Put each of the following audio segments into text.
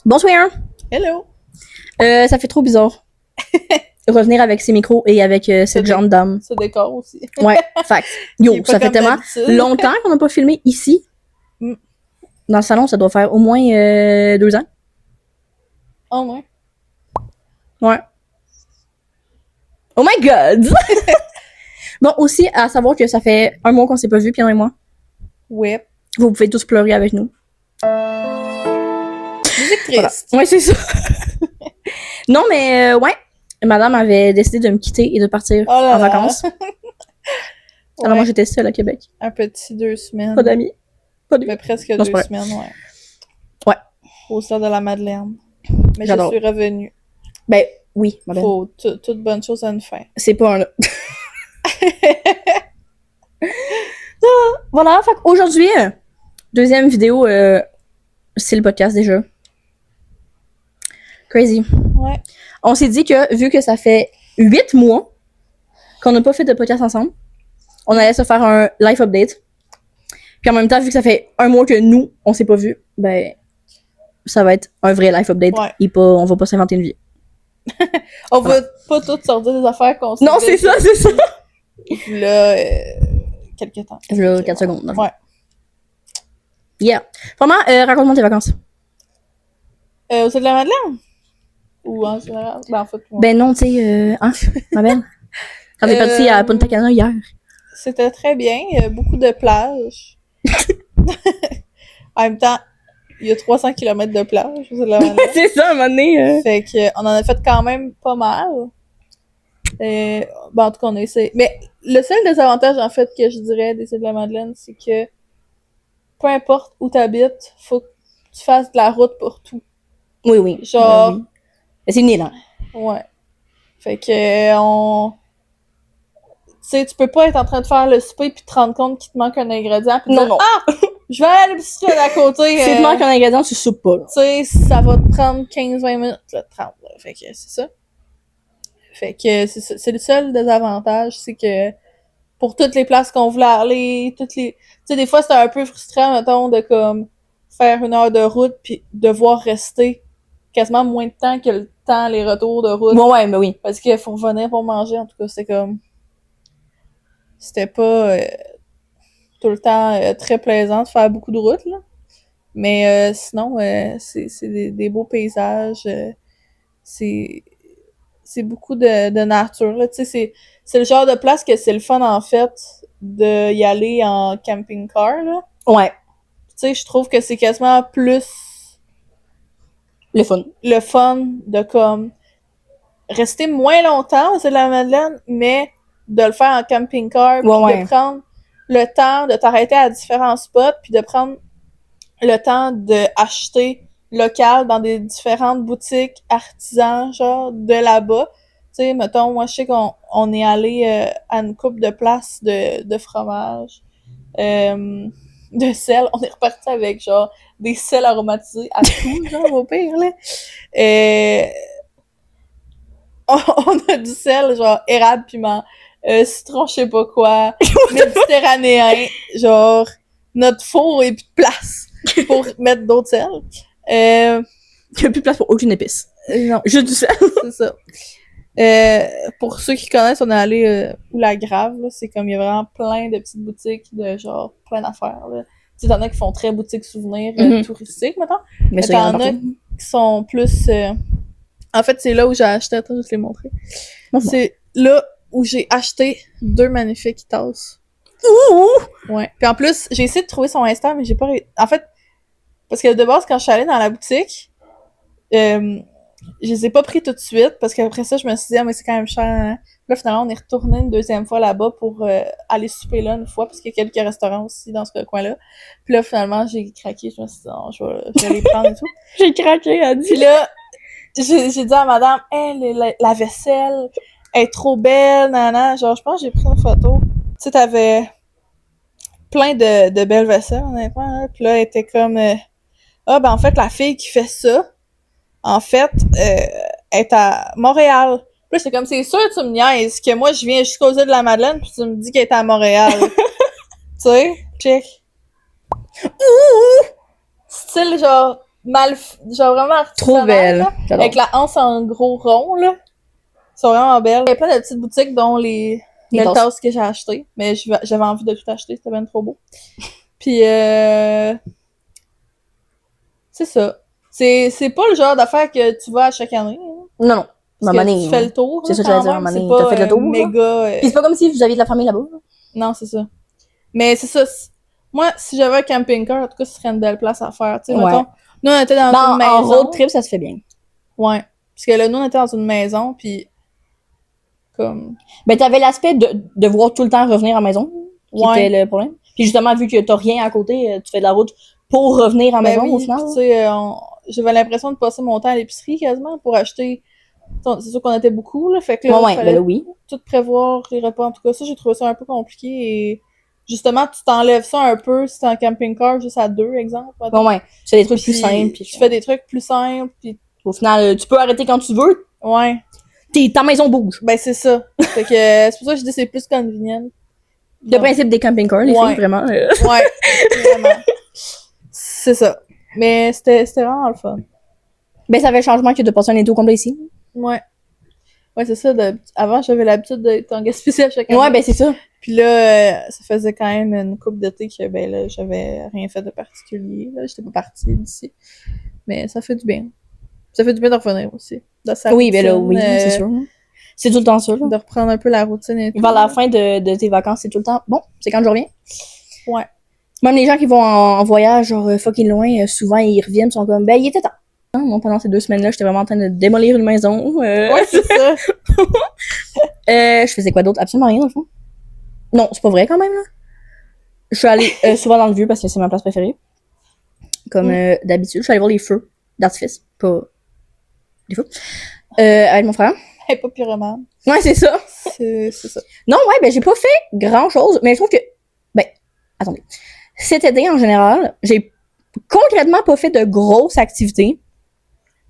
Bonsoir! Hello! Ça fait trop bizarre. Revenir avec ces micros et avec cette grande dame. Ce décor aussi. Ouais, fact. Yo, ça fait tellement longtemps qu'on n'a pas filmé ici. Mm. Dans le salon, ça doit faire au moins 2 ans. Oh, ouais. Ouais. Oh my god! Bon, aussi, à savoir que ça fait 1 mois qu'on s'est pas vu, Pierre et moi. Ouais. Vous pouvez tous pleurer avec nous. Musique triste. Voilà. Ouais, c'est ça. Non, mais ouais. Madame avait décidé de me quitter et de partir en vacances. Ouais. Alors moi, j'étais seule à Québec. Un petit 2 semaines. Pas d'amis. Pas de... Mais presque Non, 2 semaines, ouais. Ouais. Au stade de la Madeleine. Mais J'adore. je suis revenue. Ben, oui, madame. Faut toute bonne chose à une fin. C'est pas un... Voilà, fait qu'aujourd'hui, deuxième vidéo, c'est le podcast déjà. Crazy. Ouais. On s'est dit que, vu que ça fait 8 mois qu'on n'a pas fait de podcast ensemble, on allait se faire un life update. Puis en même temps, vu que ça fait 1 mois que nous, on s'est pas vu, ben, ça va être un vrai life update. Ouais. Et pas, on va pas s'inventer une vie. On va pas toutes sortir des affaires qu'on Non, c'est ça, c'est ça! Là, quelques temps. Là, 4 secondes. Non. Ouais. Yeah. Vraiment, raconte-moi tes vacances. Au stade de la Madeleine? Ou en général? Ben, en fait, ouais. Ben non, tu sais, hein, ma belle? Quand t'es partie à Punta Cana hier. C'était très bien. Beaucoup de plages. En même temps, il y a 300 km de plage. C'est ça, à un moment donné. Fait que, on en a fait quand même pas mal. Ben, en tout cas, on a essayé. Mais le seul désavantage, en fait, que je dirais des îles de la Madeleine, c'est que peu importe où t'habites, faut que tu fasses de la route pour tout. Oui, oui. Genre... oui. C'est une île, hein. Ouais. Fait que, tu sais, tu peux pas être en train de faire le souper puis te rendre compte qu'il te manque un ingrédient pis Non, dire, non. ah! Je vais aller à l'épicerie d'à côté. Si tu manques un ingrédient, tu soupes pas, là. Tu sais, ça va te prendre 15-20 minutes, là, 30, là. Fait que c'est ça. Fait que c'est le seul désavantage, c'est que pour toutes les places qu'on voulait aller, toutes les... Tu sais, des fois, c'était un peu frustrant, mettons, de comme faire 1 heure de route puis devoir rester quasiment moins de temps que le temps, les retours de route. Bon, ouais, mais oui. Parce qu'il faut revenir pour manger, en tout cas, c'était comme... C'était pas tout le temps très plaisant de faire beaucoup de route, là. Mais sinon, c'est des beaux paysages. C'est beaucoup de nature, là. Tu sais, c'est le genre de place que c'est le fun, en fait, de y aller en camping-car, là. Ouais. Tu sais, je trouve que c'est quasiment plus... Le fun. Le fun de, comme, rester moins longtemps aux îles de la Madeleine, mais de le faire en camping-car, puis de prendre le temps de t'arrêter à différents spots, puis de prendre le temps de acheter local dans des différentes boutiques artisans, genre, de là-bas. Tu sais, mettons, moi, je sais qu'on est allé à une coupe de places de fromage, de sel. On est reparti avec, genre, des sels aromatisés à tout, genre, au pire, là. On a du sel, genre, érable, piment, citron, je sais pas quoi, méditerranéen, genre, notre four et plus de place pour mettre d'autres sels. Il y a plus de place pour aucune épice. Non. Juste du sel. C'est ça. Pour ceux qui connaissent, on est allé où la Grave, là, c'est comme, il y a vraiment plein de petites boutiques de, genre, plein d'affaires, là. Tu sais, t'en as qui font très boutique souvenirs touristiques, maintenant. Mais t'en as qui sont plus... En fait, c'est là où j'ai acheté... Attends, je vais te les montrer. C'est là où j'ai acheté 2 magnifiques tasses. Ouh! Ouais. Puis en plus, j'ai essayé de trouver son Insta, mais j'ai pas... En fait, parce que de base, quand je suis allée dans la boutique, je les ai pas pris tout de suite, parce qu'après ça, je me suis dit, ah, mais c'est quand même cher. Hein? Là, finalement, on est retourné une 2e fois là-bas pour aller souper là une fois, parce qu'il y a quelques restaurants aussi dans ce coin-là. Puis là, finalement, j'ai craqué. Je me suis dit, non, je vais les prendre et tout. J'ai craqué, elle dit. Puis là, j'ai dit à madame, hey, la vaisselle est trop belle, nanana. Genre, je pense que j'ai pris une photo. Tu sais, t'avais plein de belles vaisselles, honnêtement. Hein? Puis là, elle était comme, ah, ben en fait, la fille qui fait ça, en fait, est à Montréal. Puis là, c'est comme, c'est sûr tu me niaises que moi, je viens jusqu'aux îles de la Madeleine puis tu me dis qu'elle est à Montréal. Tu sais? Check. Style, genre, genre vraiment Trop belle. là, J'adore. avec la hanse en gros rond, là. Ils sont vraiment belles. Il y a plein de petites boutiques, dont les belles tasses que j'ai achetées. Mais j'avais envie de tout acheter, c'était bien trop beau. Puis, c'est ça. C'est pas le genre d'affaire que tu vas à chaque année. Hein. Non. Parce que tu fais le tour. C'est ça que j'allais dire, c'est pas t'as fait le tour. méga... Puis c'est pas comme si vous aviez de la famille là-bas. Non, c'est ça. Mais c'est ça. Moi, si j'avais un camping-car, en tout cas, ce serait une belle place à faire. Tu sais, mettons, nous, on était dans une maison. En road trip, ça se fait bien. Ouais. Parce que là, nous, on était dans une maison, puis comme... Ben, t'avais l'aspect de devoir tout le temps revenir à la maison, qui était le problème. Puis justement, vu que t'as rien à côté, tu fais de la route pour revenir à la maison, au final. Tu sais, j'avais l'impression de passer mon temps à l'épicerie, quasiment, pour acheter... C'est sûr qu'on était beaucoup, là, fait que là, il fallait tout prévoir, les repas. En tout cas, ça, j'ai trouvé ça un peu compliqué, et... Justement, tu t'enlèves ça un peu si t'es en camping-car juste à 2, exemple. Tu fais des trucs plus simples. Tu fais des trucs plus simples, puis... Au final, tu peux arrêter quand tu veux. Ouais. Ta maison bouge. Ben, c'est ça. Fait que c'est pour ça que je dis c'est plus convenient. Le principe des camping-cars, les filles, vraiment. Ouais, vraiment. C'est ça. Mais c'était vraiment le fun. Ben, ça fait le changement que de passer un été au complet ici. Ouais. Ouais, c'est ça. Avant, j'avais l'habitude d'être en Gaspésie à chaque année. Ouais, ben, c'est ça. Puis là, ça faisait quand même une couple d'été que, ben là, j'avais rien fait de particulier. Là, j'étais pas partie d'ici. Mais ça fait du bien. Ça fait du bien de revenir aussi. Oui, ben là, oui, c'est sûr. C'est tout le temps ça, là. De reprendre un peu la routine et tout. Vers la fin de tes vacances, c'est tout le temps. Bon, c'est quand je reviens. Ouais. Même les gens qui vont en voyage, genre fucking loin, souvent ils reviennent, sont comme, ben, il était temps. Moi, pendant ces 2 semaines-là, j'étais vraiment en train de démolir une maison. Ouais, c'est ça. Je faisais quoi d'autre? Absolument rien, dans le fond. Non, c'est pas vrai quand même, là. Je suis allée souvent dans le vieux parce que c'est ma place préférée. Comme d'habitude. Je suis allée voir les feux d'artifice. Pas des feux. Avec mon frère. Elle est pas pyromane. Ouais, c'est ça. C'est ça. Non, ouais, ben j'ai pas fait grand-chose, mais je trouve que... Ben, attendez. Cet été, en général, j'ai concrètement pas fait de grosses activités.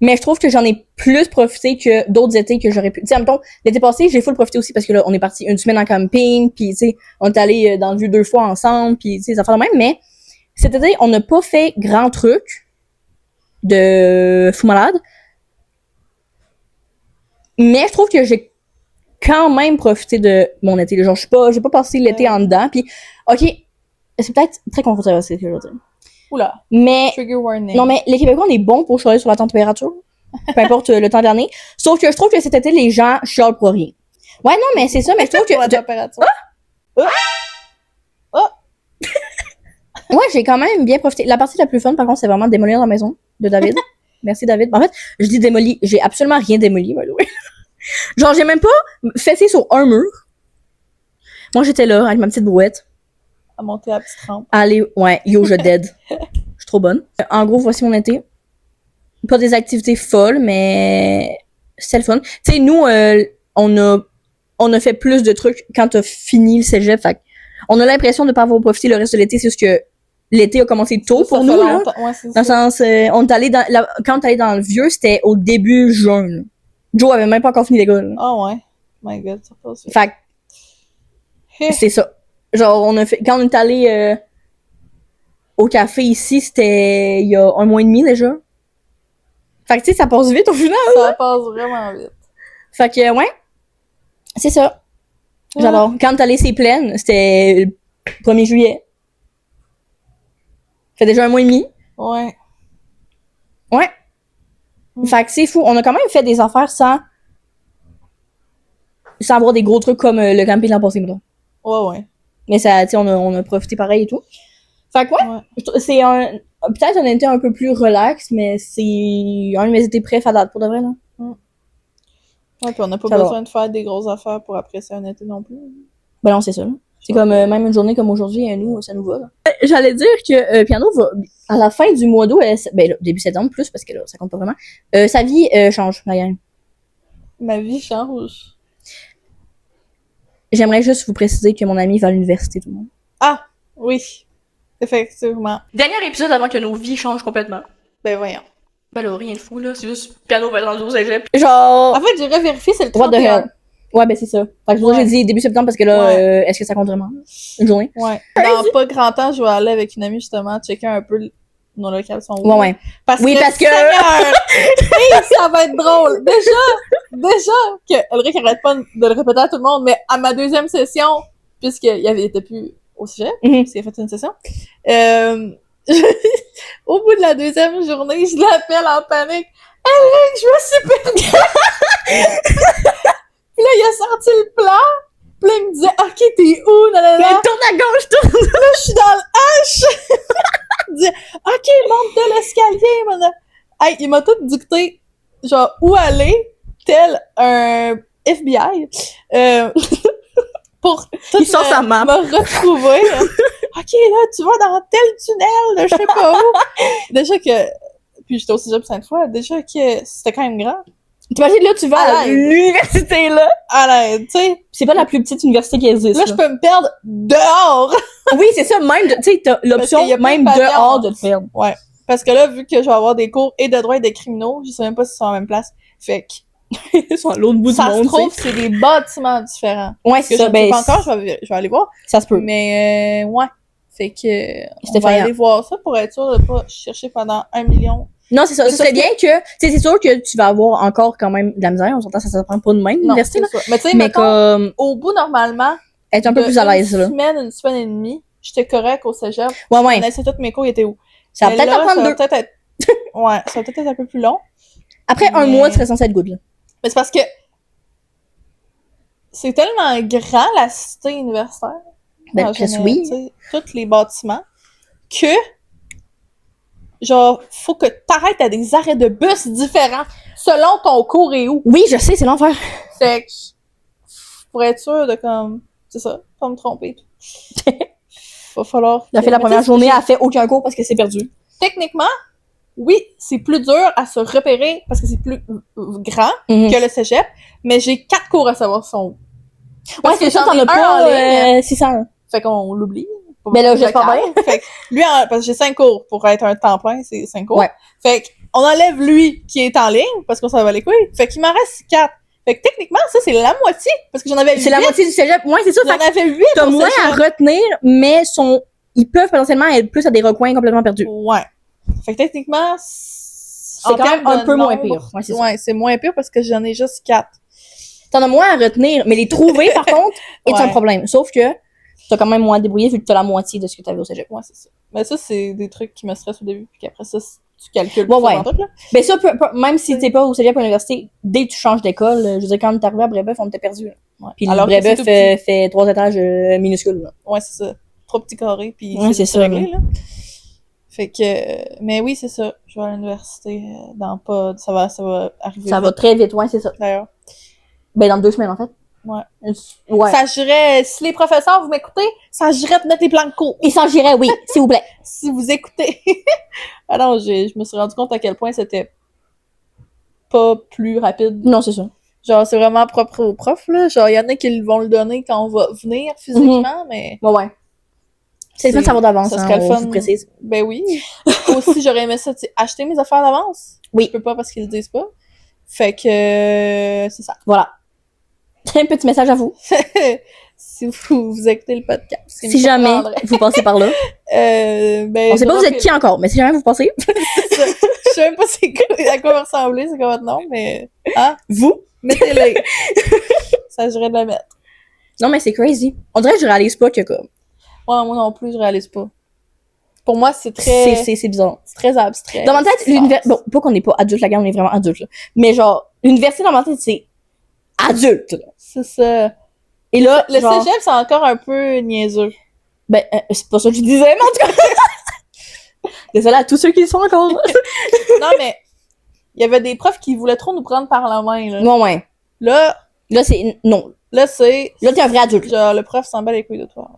Mais je trouve que j'en ai plus profité que d'autres étés que j'aurais pu. Tu sais, mettons, l'été passé, j'ai full profité aussi parce que là, on est parti une semaine en camping, puis tu sais, on est allé dans le vieux 2 fois ensemble, puis tu sais, ça fait le même. Mais cet été, on n'a pas fait grand truc de fou malade. Mais je trouve que j'ai quand même profité de mon été. Genre, j'ai pas passé l'été en dedans. Puis, ok, c'est peut-être très confortable, c'est ce que je veux dire. Oula. Mais, trigger warning. non, mais les Québécois, on est bons pour chialer sur la température. Peu importe le temps de l'année. Sauf que je trouve que cet été, les gens chialent pour rien. Ouais, non, mais c'est ça, mais je trouve que... Pour la température. Ouais, j'ai quand même bien profité. La partie la plus fun, par contre, c'est vraiment de démolir la maison de David. Merci, David. En fait, je dis démoli. J'ai absolument rien démoli, by the way. Genre, j'ai même pas fessé sur un mur. Moi, j'étais là, avec ma petite brouette. À monter à la petite rampe. Allez, ouais, yo, je dead. Je suis trop bonne. En gros, voici mon été. Pas des activités folles, mais c'est le fun. Tu sais, nous, on a fait plus de trucs quand t'as fini le cégep. Fait on a l'impression de pas avoir profité le reste de l'été. C'est juste que l'été a commencé tôt pour nous, là. Ouais, dans le sens, on est allé quand on est allé dans le vieux, c'était au début juin, là. Joe avait même pas encore fini l'école. Ah ouais. My God, ça passe. Fait que, c'est ça. Genre, quand on est allé au café ici, c'était il y a 1 mois et demi déjà. Fait que, tu sais, ça passe vite au final. Ça passe vraiment vite. Fait que, ouais. C'est ça. J'adore. Quand on est allé c'est pleine, c'était le 1er juillet. Fait déjà 1 mois et demi. Ouais. Ouais. Fait que c'est fou. On a quand même fait des affaires sans avoir des gros trucs comme le camping l'an passé, mettons. Ouais. Mais ça, tu sais, on a profité pareil et tout. Fait que ouais. C'est peut-être un été un peu plus relax, mais c'est un de mes étés préf à date, pour de vrai, là. Ouais, puis on n'a pas besoin de faire des grosses affaires pour apprécier un été non plus. Ben non, c'est ça. C'est comme, même une journée comme aujourd'hui, nous, ça nous va, là. J'allais dire que Piano va, à la fin du mois d'août, ben là, début septembre plus, parce que là, ça compte pas vraiment, sa vie change, la gang. Ma vie change. J'aimerais juste vous préciser que mon ami va à l'université, tout le monde. Ah, oui. Effectivement. Dernier épisode avant que nos vies changent complètement. Ben voyons. Ben là, rien de fou, là. C'est juste Piano va être rendu au cégep. Genre... En fait, j'ai revérifié, c'est le 31. What the hell? Ouais, ben c'est ça. Fait que j'ai dit début septembre parce que là, est-ce que ça compte vraiment? Une journée? Ouais. Dans pas grand temps, je vais aller avec une amie, justement, checker un peu nos locales sont Ouais. Parce Oui, que, parce que- Seigneur, hey, ça va être drôle. Déjà, que Elric arrête pas de le répéter à tout le monde, mais à ma deuxième session, puisqu'il était plus au sujet, parce qu'il a fait une session, au bout de la deuxième journée, je l'appelle en panique. Elric, je me suis perdue! Puis là, il a sorti le plan. Puis là, il me disait, OK, t'es où? Mais tourne à gauche, tourne! Là, je suis dans le H! Il disait, OK, monte de l'escalier, madame. Hey, il m'a tout dicté, genre, où aller, tel un FBI, pour tout Il sort sa map. me retrouver. OK, là, tu vas dans tel tunnel, là, je sais pas où. Déjà que, puis j'étais au cégep 5 fois, déjà que c'était quand même grand. T'imagines, là, tu vas à À l'aide. l'université, là. À l'aide, tu sais. C'est pas la plus petite université qui existe. Là, je peux me perdre dehors. Oui, c'est ça, même, tu sais, t'as l'option qu'il y a pas même de pavillon. dehors de te perdre. Ouais. Parce que là, vu que je vais avoir des cours et de droit et de criminaux, je sais même pas si ils sont à la même place. Fait que, Ils sont à l'autre bout du ça se monde, trouve, tu sais. c'est des bâtiments différents. Ouais, Parce que c'est ça, je ne sais ben, pas encore, je vais aller voir. ça se peut. Mais, ouais. Fait que, on C'était va effrayant. aller voir ça pour être sûr de pas chercher pendant 1 million. Non, c'est ça. Mais Ça sauf serait bien que, tu sais, c'est sûr que tu vas avoir encore quand même de la misère. On s'entend, ça s'apprend pas de même, Non, l'université, c'est là. ça. Mais tu sais, Mais mettons, comme, au bout, normalement, être un peu de plus à l'aise, là. une semaine et demie, j'étais correct au cégep. Ouais, Je ouais. connaissais tous mes cours, ils étaient où. Ça va Mais peut-être là, en prendre ça va deux. peut-être être... Ouais, ça va peut-être être un peu plus long. Après un mais- mois, tu serais censé être good, là. Mais c'est parce que c'est tellement grand, la cité universitaire. Ben, en Chris, général, oui. tu sais, tous les bâtiments. Que, genre, faut que t'arrêtes à des arrêts de bus différents selon ton cours et où. Oui, je sais, c'est l'enfer. Fait que, pour être sûr de comme, c'est ça, pas me tromper. Va falloir. Elle a fait la première journée, elle a fait aucun cours parce que c'est perdu. Techniquement, oui, c'est plus dur à se repérer parce que c'est plus grand Mhm. que le cégep, mais j'ai 4 cours à savoir son. Ouais, Parce c'est que ça, j'en t'en ai as un pas, en ligne. 600. Fait qu'on l'oublie. Ben là, j'espère Local. Fait que lui, parce que j'ai 5 cours pour être un temps plein, c'est 5 cours. Ouais. Fait qu'on enlève lui qui est en ligne parce qu'on s'en va les couilles. Fait qu'il m'en reste 4. Fait que techniquement, ça, c'est la moitié. Parce que j'en avais 8. C'est la moitié du cégep. Ouais, c'est ça. J'en Fait que avais 8 t'as au moins à cégep. retenir, mais ils peuvent potentiellement être plus à des recoins complètement perdus. Ouais. Fait que techniquement, C'est quand même un peu moins pire. Ouais, c'est ça. Ouais, c'est moins pire parce que j'en ai juste 4. T'en as moins à retenir, mais les trouver, par contre, est un Ouais. problème. Sauf que t'as quand même moins à débrouiller vu que t'as la moitié de ce que t'avais au cégep. Ouais, c'est ça. Mais ça, c'est des trucs qui me stressent au début, puis qu'après ça, tu calcules Ouais, tout ouais. dans tout, là. Ben ça, même si t'es pas au cégep ou à l'université, dès que tu changes d'école, je veux dire, quand t'es arrivé à Brébeuf, on était perdu. Ouais. Puis Alors le que c'est Brébeuf tout petit. fait 3 étages minuscules. Là. Ouais, c'est ça. 3 petits carrés, puis Ouais, c'est ça, réglé, là. Fait que... Mais oui, c'est ça. Je vais à l'université dans pas... Ça va arriver Ça va vite, très vite, ouais, c'est ça. d'ailleurs. Ben dans 2 semaines, en fait. Ouais. Ouais. Ça girait... Si les professeurs, vous m'écoutez, ça girait de mettre les plans de cours. Il s'en girait, oui, s'il vous plaît. Si vous écoutez. Alors, je me suis rendu compte à quel point c'était pas plus rapide. Non, c'est ça. Genre, c'est vraiment propre aux profs, là. Genre, il y en a qui vont le donner quand on va venir physiquement, mais... Ouais, ouais. C'est le fun de savoir d'avance, ça hein, serait le on fun. vous précise. Ben oui. Aussi, j'aurais aimé ça, tu sais, acheter mes affaires d'avance. Oui. Je peux pas parce qu'ils le disent pas. Fait que, c'est ça. Voilà. Un petit message à vous. Si vous écoutez le podcast. ce qui me Si jamais surprendrait. vous passez par là. Ben, On sait pas vous êtes qui encore, mais si jamais vous passez. Je sais même pas à quoi va ressembler, c'est quoi votre nom, mais... Ah, Vous? mettez-les. Ça, j'irais de la mettre. Non, mais c'est crazy. On dirait que je réalise pas que comme. Ouais, moi non plus, je réalise pas. Pour moi, c'est très... C'est bizarre. C'est très abstrait. Dans ma tête, l'université. Bon, pas qu'on n'est pas adulte, la gang, on est vraiment adulte, là. Mais genre, l'université, dans ma tête, c'est adulte, là. C'est ça. Et là, Le genre, cégep, c'est encore un peu niaiseux. ben, c'est pas ça que je disais, mais en tout cas. Désolée à tous ceux qui le sont encore. Non, mais il y avait des profs qui voulaient trop nous prendre par la main, là. Non, ouais. Là, Là, c'est. Non. c'est... Là, t'es un vrai adulte. Genre, le prof s'en bat les couilles de toi.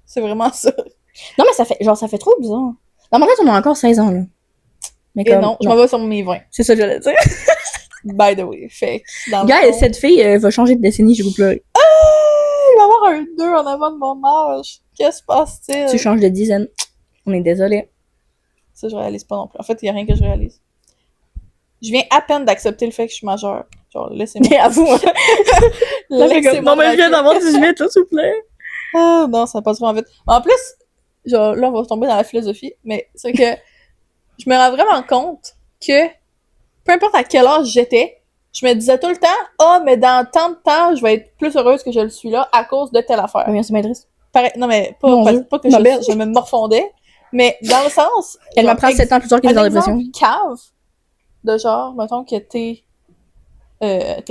C'est vraiment ça. Non, mais ça fait trop bizarre. Dans ma tête, on a encore 16 ans, là. Mais Et non, je m'en vais sur mes 20. C'est ça que j'allais dire. By the way. Fait que, dans le Gars, fond, cette fille va changer de décennie, je vais vous pleurer. il va y avoir un 2 en avant de mon âge. Qu'est-ce qui se passe-t-il? Tu changes de dizaine. On est désolé. Ça, je réalise pas non plus. En fait, il y a rien que je réalise. Je viens à peine d'accepter le fait que je suis majeure. Genre, laissez-moi. Mais à vous, hein. Laissez-moi Non, mais je viens tranquille. d'avoir 18, là, s'il vous plaît. Ah, non, ça passe vraiment vite. En plus, genre, là, on va tomber dans la philosophie, mais c'est que je me rends vraiment compte que peu importe à quel âge j'étais, je me disais tout le temps, mais dans tant de temps, je vais être plus heureuse que je le suis là à cause de telle affaire. Oui, c'est m'intéresse. Non, mais pas que je me morfondais, mais dans le sens. Elle m'apprend 7 ans plus tard qu'elle est dans la dépression. Cave, de genre, mettons que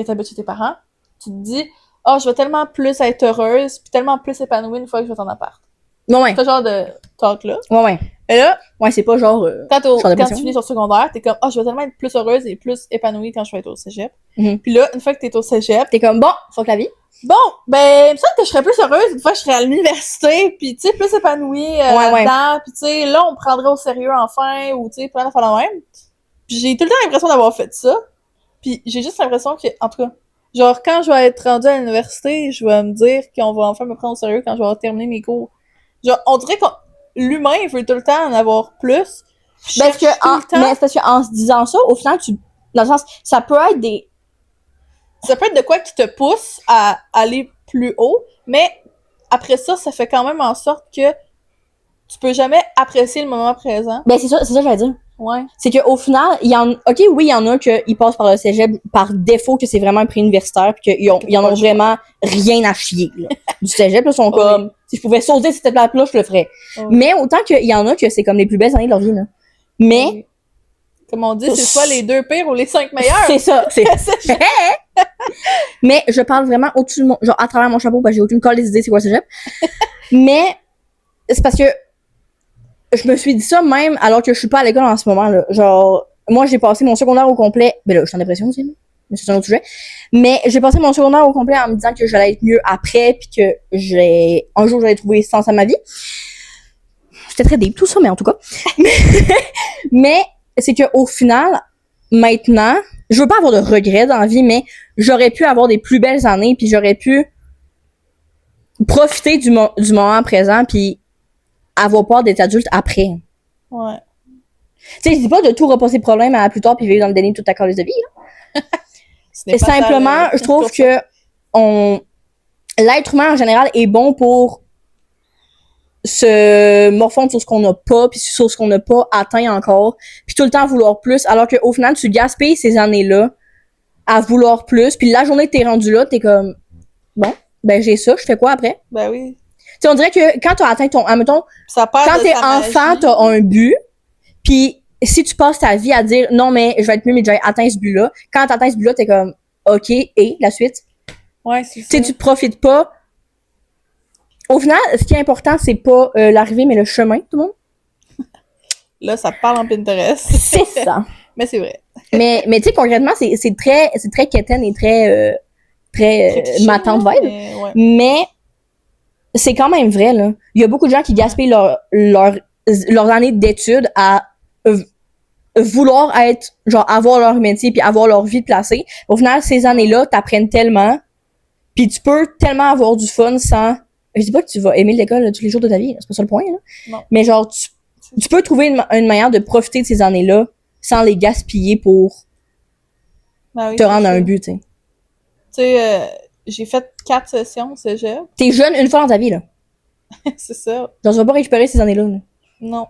t'habites chez tes parents, tu te dis, je vais tellement plus être heureuse, puis tellement plus épanouie une fois que je vais en appart. Ouais. C'est ce genre de talk-là. Ouais. Et là, c'est pas genre. Quand tu finis ton secondaire, t'es comme, je vais tellement être plus heureuse et plus épanouie quand je vais être au cégep. Mm-hmm. Puis là, une fois que t'es au cégep, t'es comme, bon, fuck la vie. Bon, ben, il me semble que je serais plus heureuse une fois que je serais à l'université, puis tu sais, plus épanouie là-dedans, puis tu sais, là, on me prendrait au sérieux enfin, ou tu sais, plein d'affaires la même. Puis j'ai tout le temps l'impression d'avoir fait ça, puis j'ai juste l'impression que, en tout cas, genre, quand je vais être rendue à l'université, je vais me dire qu'on va enfin me prendre au sérieux quand je vais avoir terminé mes cours. Genre, on dirait que l'humain veut tout le temps en avoir plus. Mais c'est parce que en se disant ça, au final, dans le sens, ça peut être de quoi qui te pousse à aller plus haut, mais après ça, ça fait quand même en sorte que tu peux jamais apprécier le moment présent. Ben, c'est ça que j'allais dire. Ouais. C'est qu'au final, il y en a qui passent par le cégep par défaut que c'est vraiment un prix universitaire pis qu'ils en ont vraiment rien à chier, là. Du cégep, là, sont comme, si je pouvais sauter cette place-là, je le ferais. Mais autant qu'il y en a que c'est comme les plus belles années de leur vie, là. Mais, comme on dit, c'est soit les 2 pires ou les 5 meilleurs. C'est ça, Mais je parle vraiment au-dessus de genre à travers mon chapeau, parce que j'ai aucune colle des idées c'est quoi le cégep. Mais, c'est parce que je me suis dit ça même alors que je suis pas à l'école en ce moment, là. Genre, moi, j'ai passé mon secondaire au complet. Ben là, je suis en dépression aussi, là. Mais c'est un autre sujet. Mais j'ai passé mon secondaire au complet en me disant que j'allais être mieux après, puis que un jour, j'allais trouver sens à ma vie. C'était très deep, tout ça, mais en tout cas. Mais c'est que au final, maintenant, je veux pas avoir de regrets dans la vie, mais j'aurais pu avoir des plus belles années, puis j'aurais pu profiter du moment présent, puis avoir peur d'être adulte après. Ouais. Tu sais, je dis pas de tout repenser problème à plus tard puis vivre dans le déni de toute ta calice de vie, là. Simplement, je trouve que l'être humain en général est bon pour se morfondre sur ce qu'on n'a pas puis sur ce qu'on n'a pas atteint encore puis tout le temps vouloir plus alors qu'au final, tu gaspilles ces années-là à vouloir plus puis la journée que t'es rendu là, t'es comme bon, ben j'ai ça, je fais quoi après? Ben oui. Tu sais, on dirait que quand t'as atteint admettons, quand t'es enfant, t'as un but, puis si tu passes ta vie à dire non mais je vais être mieux mais j'ai atteint ce but-là, quand t'atteins ce but-là, t'es comme ok, et la suite? Ouais, c'est ça. Tu sais, tu profites pas. Au final, ce qui est important, c'est pas l'arrivée, mais le chemin, tout le monde. Là, ça parle en Pinterest. C'est ça. Mais c'est vrai. mais tu sais, concrètement, c'est très quétaine et très matante vibe. Mais c'est quand même vrai, là. Il y a beaucoup de gens qui gaspillent leurs années d'études à vouloir avoir leur métier puis avoir leur vie placée. Au final, ces années-là t'apprennent tellement puis tu peux tellement avoir du fun sans... Je dis pas que tu vas aimer l'école tous les jours de ta vie, c'est pas ça le point, là. Non. Mais genre, tu peux trouver une manière de profiter de ces années-là sans les gaspiller pour te rendre à un but, tu sais. Tu sais, j'ai fait 4 sessions au cégep. T'es jeune une fois dans ta vie, là. C'est ça. Genre, tu vas pas récupérer ces années-là, là. Non.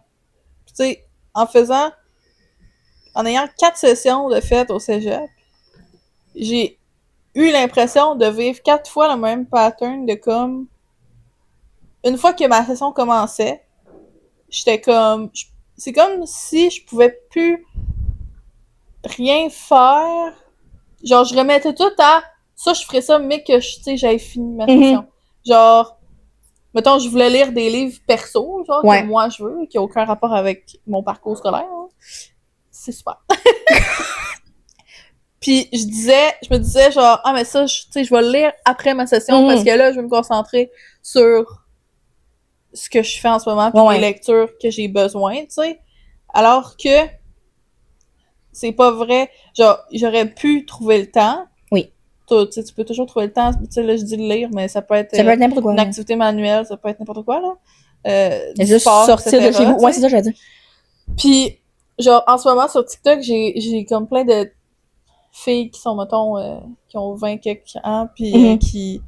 Tu sais, en ayant 4 sessions de fête au cégep, j'ai eu l'impression de vivre 4 fois le même pattern de comme... Une fois que ma session commençait, j'étais comme... C'est comme si je pouvais plus rien faire. Genre, je remettais tout à... Ça, je ferais ça, mais que, tu sais, j'avais fini ma session. Genre... Mettons, je voulais lire des livres perso, genre, que moi je veux, qui n'ont aucun rapport avec mon parcours scolaire. Hein. C'est super. Puis je me disais genre, mais ça, tu sais, je vais le lire après ma session parce que là, je vais me concentrer sur ce que je fais en ce moment, puis les lectures que j'ai besoin, tu sais. Alors que c'est pas vrai. Genre, j'aurais pu trouver le temps. Oui. Tu peux toujours trouver le temps. Tu sais, là, je dis lire, mais ça peut être n'importe quoi, une activité manuelle, ça peut être n'importe quoi, là. Juste sport, sortir de chez vous. Ouais, c'est ça, je veux dire. Puis, genre, en ce moment, sur TikTok, j'ai comme plein de filles qui sont, mettons, qui ont 20 quelques ans, puis qui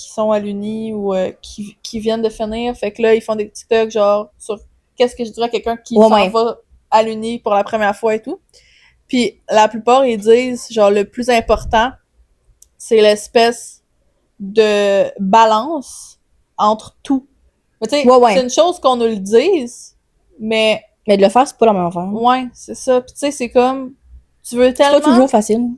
sont à l'uni ou qui viennent de finir. Fait que là, ils font des TikTok, genre, sur qu'est-ce que je dirais à quelqu'un qui s'en va à l'uni pour la première fois et tout. Puis la plupart, ils disent, genre, le plus important, c'est l'espèce de balance entre tout. Mais tu sais, c'est une chose qu'on nous le dise, mais de le faire, c'est pas la même affaire. Ouais, c'est ça. Puis tu sais, c'est comme, tu veux tellement... C'est pas toujours facile.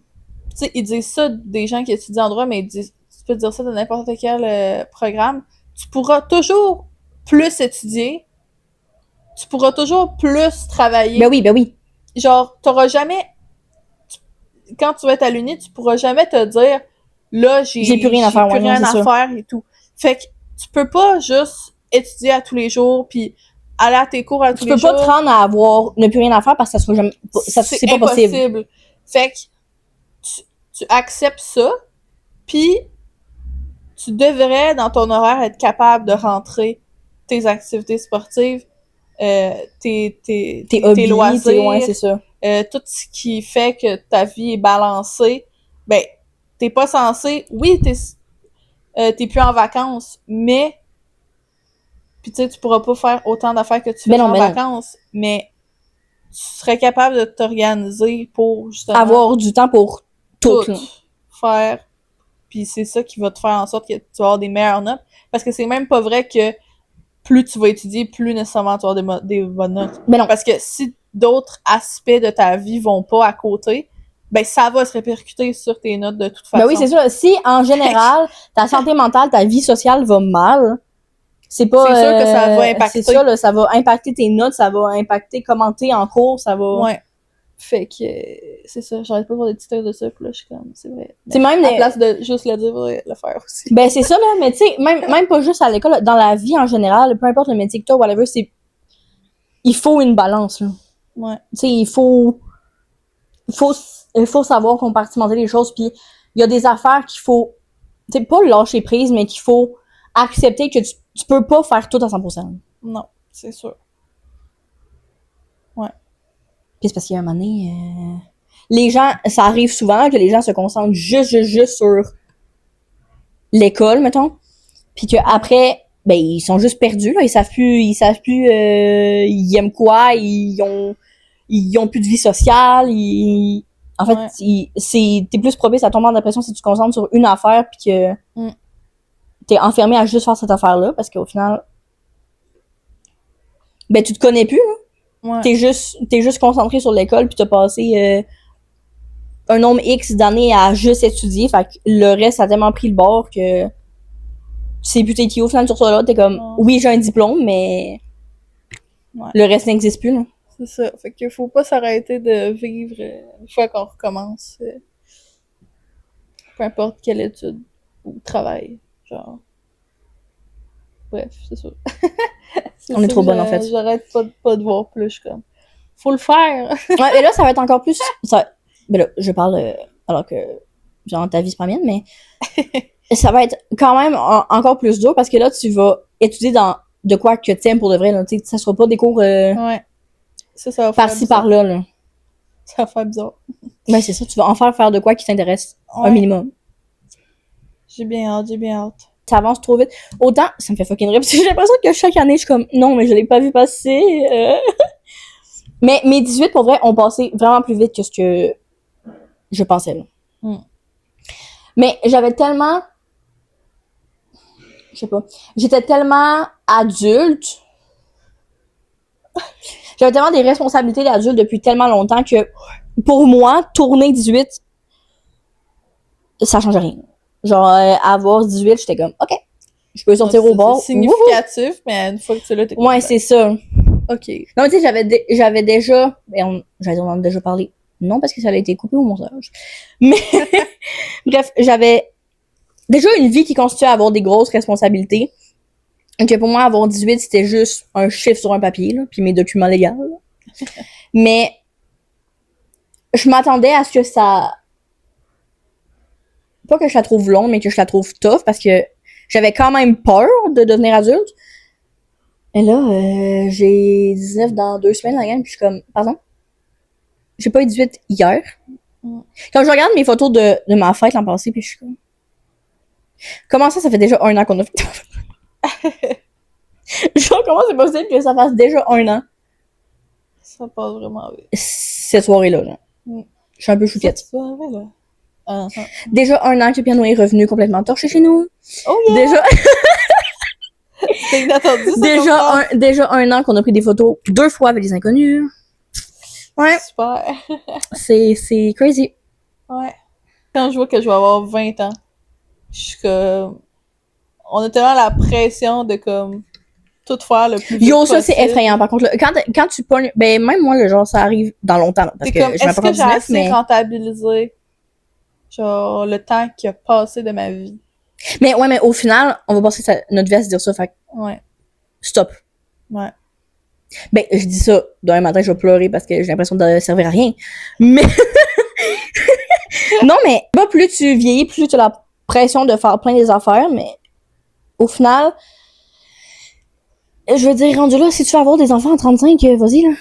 Tu sais, ils disent ça des gens qui étudient en droit, mais ils disent, tu peux dire ça de n'importe quel programme. Tu pourras toujours plus étudier. Tu pourras toujours plus travailler. Ben oui. Genre, t'auras jamais... Quand tu vas être à l'uni, tu pourras jamais te dire, là, j'ai plus rien à faire, plus rien à faire et tout. Fait que tu peux pas juste étudier à tous les jours, puis aller à tes cours à tous les jours. Tu peux pas te rendre à ne plus rien à faire parce que ça sera jamais... c'est pas possible. Fait que tu acceptes ça, puis tu devrais, dans ton horaire, être capable de rentrer tes activités sportives, tes hobbies, loisirs, ouais, c'est ça. tout ce qui fait que ta vie est balancée. Ben, t'es pas censé... Oui, t'es plus en vacances, mais... Puis tu sais, tu pourras pas faire autant d'affaires que tu fais en vacances, mais tu serais capable de t'organiser pour, justement... avoir du temps pour tout faire. Puis c'est ça qui va te faire en sorte que tu vas avoir des meilleures notes. Parce que c'est même pas vrai que plus tu vas étudier, plus nécessairement tu vas avoir des bonnes notes. Ben non. Parce que si d'autres aspects de ta vie vont pas à côté, ben ça va se répercuter sur tes notes de toute façon. Ben oui, c'est sûr. Si, en général, ta santé mentale, ta vie sociale va mal, c'est pas... C'est sûr que ça va impacter. C'est ça, là, ça va impacter tes notes, ça va impacter comment t'es en cours, ça va... Ouais. Fait que, c'est ça, j'arrête pas de voir des titres de ça, puis là, je suis comme, c'est vrai. C'est même à la place de juste le dire, le faire aussi. Ben, c'est ça, là, mais tu sais, même pas juste à l'école, dans la vie en général, peu importe le métier que t'as, whatever, c'est... Il faut une balance, là. Ouais. Tu sais, il faut savoir compartimenter les choses, puis il y a des affaires qu'il faut... Tu sais, pas lâcher prise, mais qu'il faut accepter que tu peux pas faire tout à 100%. Non, c'est sûr. Ouais. Puis c'est parce qu'il y a un moment donné, les gens, ça arrive souvent que les gens se concentrent juste sur l'école, mettons. Puis qu'après, ben, ils sont juste perdus, là. Ils savent plus, ils aiment quoi, ils ont plus de vie sociale, en fait, t'es plus propice à tomber en dépression si tu te concentres sur une affaire puis que t'es enfermé à juste faire cette affaire-là, parce qu'au final, ben, tu te connais plus, là. Ouais. T'es juste concentré sur l'école puis t'as passé un nombre X d'années à juste étudier, fait que le reste a tellement pris le bord que tu sais plus t'es qui au final sur ça là, t'es comme oui j'ai un diplôme mais le reste n'existe plus là. C'est ça, fait qu'il faut pas s'arrêter de vivre une fois qu'on recommence, peu importe quelle étude ou travail, genre. Bref, c'est ça. On est trop bonne en fait. J'arrête pas de voir plus, je suis comme faut le faire. Ouais, et là ça va être encore plus ben là je parle alors que genre ta vie c'est pas mienne, mais ça va être quand même encore plus dur parce que là tu vas étudier dans de quoi que t'aimes pour de vrai là, tu sais, ça sera pas des cours ouais. Ça va faire par-ci par-là là. Ça va faire bizarre. Ben c'est ça, tu vas en faire de quoi qui t'intéresse un minimum. J'ai bien hâte. Ça avance trop vite. Autant, ça me fait fucking rire, parce que j'ai l'impression que chaque année, je suis comme, non, mais je l'ai pas vu passer. Mais mes 18, pour vrai, ont passé vraiment plus vite que ce que je pensais, là. Mais j'avais tellement... Je sais pas. J'étais tellement adulte. J'avais tellement des responsabilités d'adulte depuis tellement longtemps que, pour moi, tourner 18, ça change rien. Genre, avoir 18, j'étais comme, OK, je peux sortir au bord. C'est significatif, mais une fois que tu l'as, t'es ouais, c'est ça. OK. Non, mais tu sais, j'avais déjà... J'avais en déjà parlé. Non, parce que ça a été coupé au montage. Mais, bref, j'avais déjà une vie qui constituait à avoir des grosses responsabilités. Donc, pour moi, avoir 18, c'était juste un chiffre sur un papier, là, puis mes documents légaux. Mais, je m'attendais à ce que ça... Pas que je la trouve longue, mais que je la trouve tough, parce que j'avais quand même peur de devenir adulte. Et là, j'ai 19 dans 2 semaines, la gang, puis je suis comme, pardon? J'ai pas eu 18 hier. Quand je regarde mes photos de ma fête l'an passé, puis je suis comme... Comment ça fait déjà 1 an qu'on a fait? Genre, comment c'est possible que ça fasse déjà 1 an? Ça passe vraiment vite. Cette soirée-là, là. Je suis un peu chouquette. Cette soirée-là. Déjà 1 an que Piano est revenu complètement torché chez nous. Oh yeah! Déjà, C'était inattendu, ça. déjà 1 an qu'on a pris des photos 2 fois avec des inconnus. Ouais. Super. C'est crazy. Ouais. Quand je vois que je vais avoir 20 ans, je suis comme... On a tellement la pression de comme tout faire le plus vite Yo, ça possible. c'est effrayant. Par contre, là, quand tu pognes, ben même moi, le genre, ça arrive dans longtemps. Là, parce C'est que comme, je m'appelle est-ce pas que j'ai 19, assez mais... rentabilisé, genre, le temps qui a passé de ma vie? Mais ouais, mais au final, on va passer notre vie à se dire ça, fait que Ouais. stop. Ouais. Ben, je dis ça, demain matin, je vais pleurer parce que j'ai l'impression de servir à rien. Mais... non, mais plus tu vieillis, plus tu as la pression de faire plein des affaires, mais au final, je veux dire, rendu là, si tu veux avoir des enfants à 35, vas-y, là.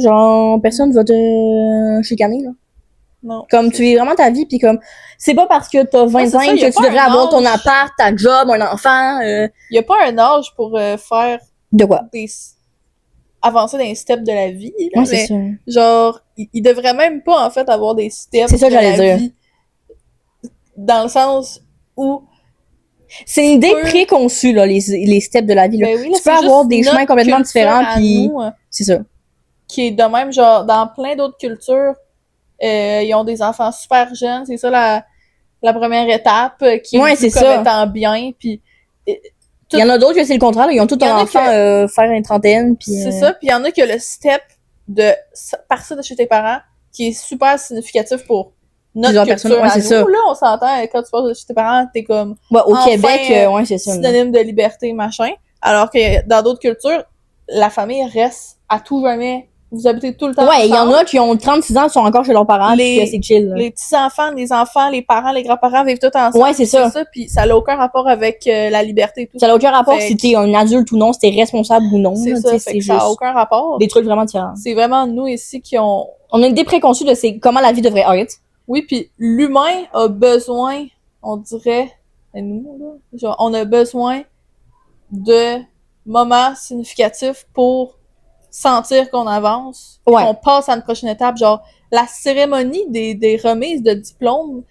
Genre, personne va te chicaner, là. Non. Comme, tu vis vraiment ta vie, pis comme, c'est pas parce que t'as 25 ça, que tu devrais avoir ton appart, ta job, un enfant, Y a pas un âge pour faire de quoi? avancer dans les steps de la vie, là, Ouais, c'est ça. genre, il devrait même pas, en fait, avoir des steps C'est ça que de j'allais la dire. vie. Dans le sens où... C'est une idée préconçue, là, les steps de la vie, là. Ben oui, là, tu peux avoir des chemins complètement différents, pis c'est ça. Qui est de même, genre, dans plein d'autres cultures, ils ont des enfants super jeunes, c'est ça la première étape, qui est vu comme étant bien, puis... Il y en a d'autres que c'est le contraire, là, ils ont tout un enfant faire une trentaine, puis... C'est ça, puis il y en a que le step de partir de chez tes parents, qui est super significatif pour notre culture à nous, ça. là, on s'entend, quand tu passes de chez tes parents, t'es comme... Ouais, au Québec, ouais, c'est ça. Synonyme de liberté, machin, alors que dans d'autres cultures, la famille reste à tout jamais... Vous habitez tout le temps ouais, il y en a qui ont 36 ans, qui sont encore chez leurs parents, puis c'est chill. Là. Les petits-enfants, les enfants, les parents, les grands-parents vivent tout ensemble. Ouais, c'est ça. Puis ça n'a aucun rapport avec la liberté et tout. Ça n'a aucun rapport si t'es un adulte ou non, si t'es responsable ou non. C'est ça, fait que ça n'a aucun rapport. Des trucs vraiment différents. C'est vraiment nous ici qui ont... On a une idée préconçue de comment la vie devrait être. Oui, puis l'humain a besoin, on dirait, et nous, là, genre, on a besoin de moments significatifs pour sentir qu'on avance, qu'on passe à une prochaine étape, genre la cérémonie des remises de diplômes,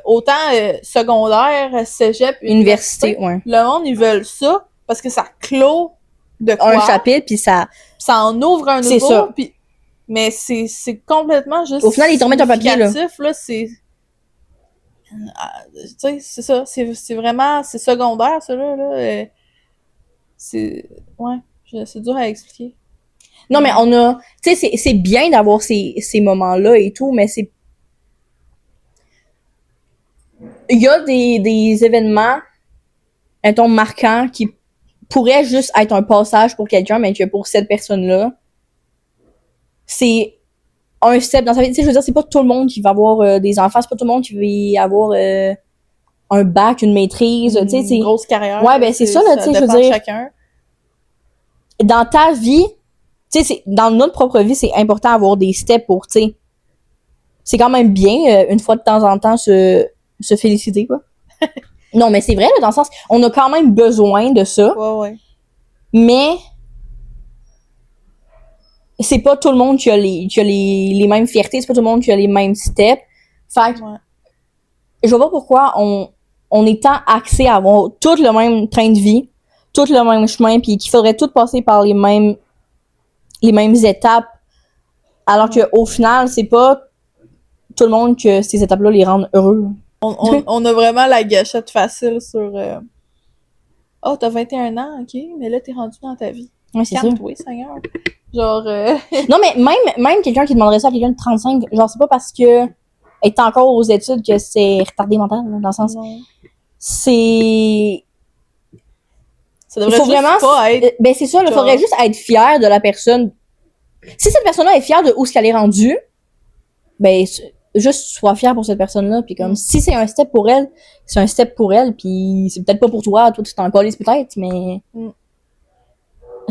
autant secondaire, cégep, université, ouais. Le monde, ils veulent ça parce que ça clôt de quoi? Un chapitre, puis ça en ouvre un nouveau, ça. Puis mais c'est complètement juste... Au final, ils t'en mettent un papier, là. C'est... Tu sais, c'est ça, c'est vraiment... C'est secondaire, ça, là. C'est... Ouais, c'est dur à expliquer. Non, mais on a... Tu sais, c'est bien d'avoir ces moments-là et tout, mais c'est... Il y a des événements, mettons, marquants qui pourraient juste être un passage pour quelqu'un, mais que pour cette personne-là, c'est un step dans sa vie. Tu sais, je veux dire, c'est pas tout le monde qui va avoir des enfants, c'est pas tout le monde qui va avoir un bac, une maîtrise, tu sais, c'est... Une grosse carrière. Ouais, ben c'est ça, là, tu sais, je veux dire... Chacun. Dans ta vie... Tu sais, dans notre propre vie, c'est important d'avoir des steps pour, tu sais, c'est quand même bien, une fois de temps en temps, se féliciter, quoi. Non, mais c'est vrai, là, dans le sens, on a quand même besoin de ça. Ouais. Mais, c'est pas tout le monde qui a les mêmes fiertés, c'est pas tout le monde qui a les mêmes steps. Fait que, je vois pas pourquoi on est tant axé à avoir tout le même train de vie, tout le même chemin, puis qu'il faudrait tout passer par les mêmes étapes, alors que au final, c'est pas tout le monde que ces étapes-là les rendent heureux. On a vraiment la gâchette facile sur oh, t'as 21 ans, ok, mais là, t'es rendu dans ta vie. Ouais, c'est ça. Calme-toi, Seigneur. Genre... Non, mais même quelqu'un qui demanderait ça à quelqu'un de 35, genre, c'est pas parce que est encore aux études que c'est retardé mental, dans le sens... Non. C'est... Ça devrait juste vraiment, pas être... Ben, c'est ça, il faudrait juste être fier de la personne. Si cette personne-là est fière de où ce qu'elle est rendue, ben, juste sois fier pour cette personne-là, puis comme, si c'est un step pour elle, c'est un step pour elle, puis c'est peut-être pas pour toi tu t'en colles peut-être, mais...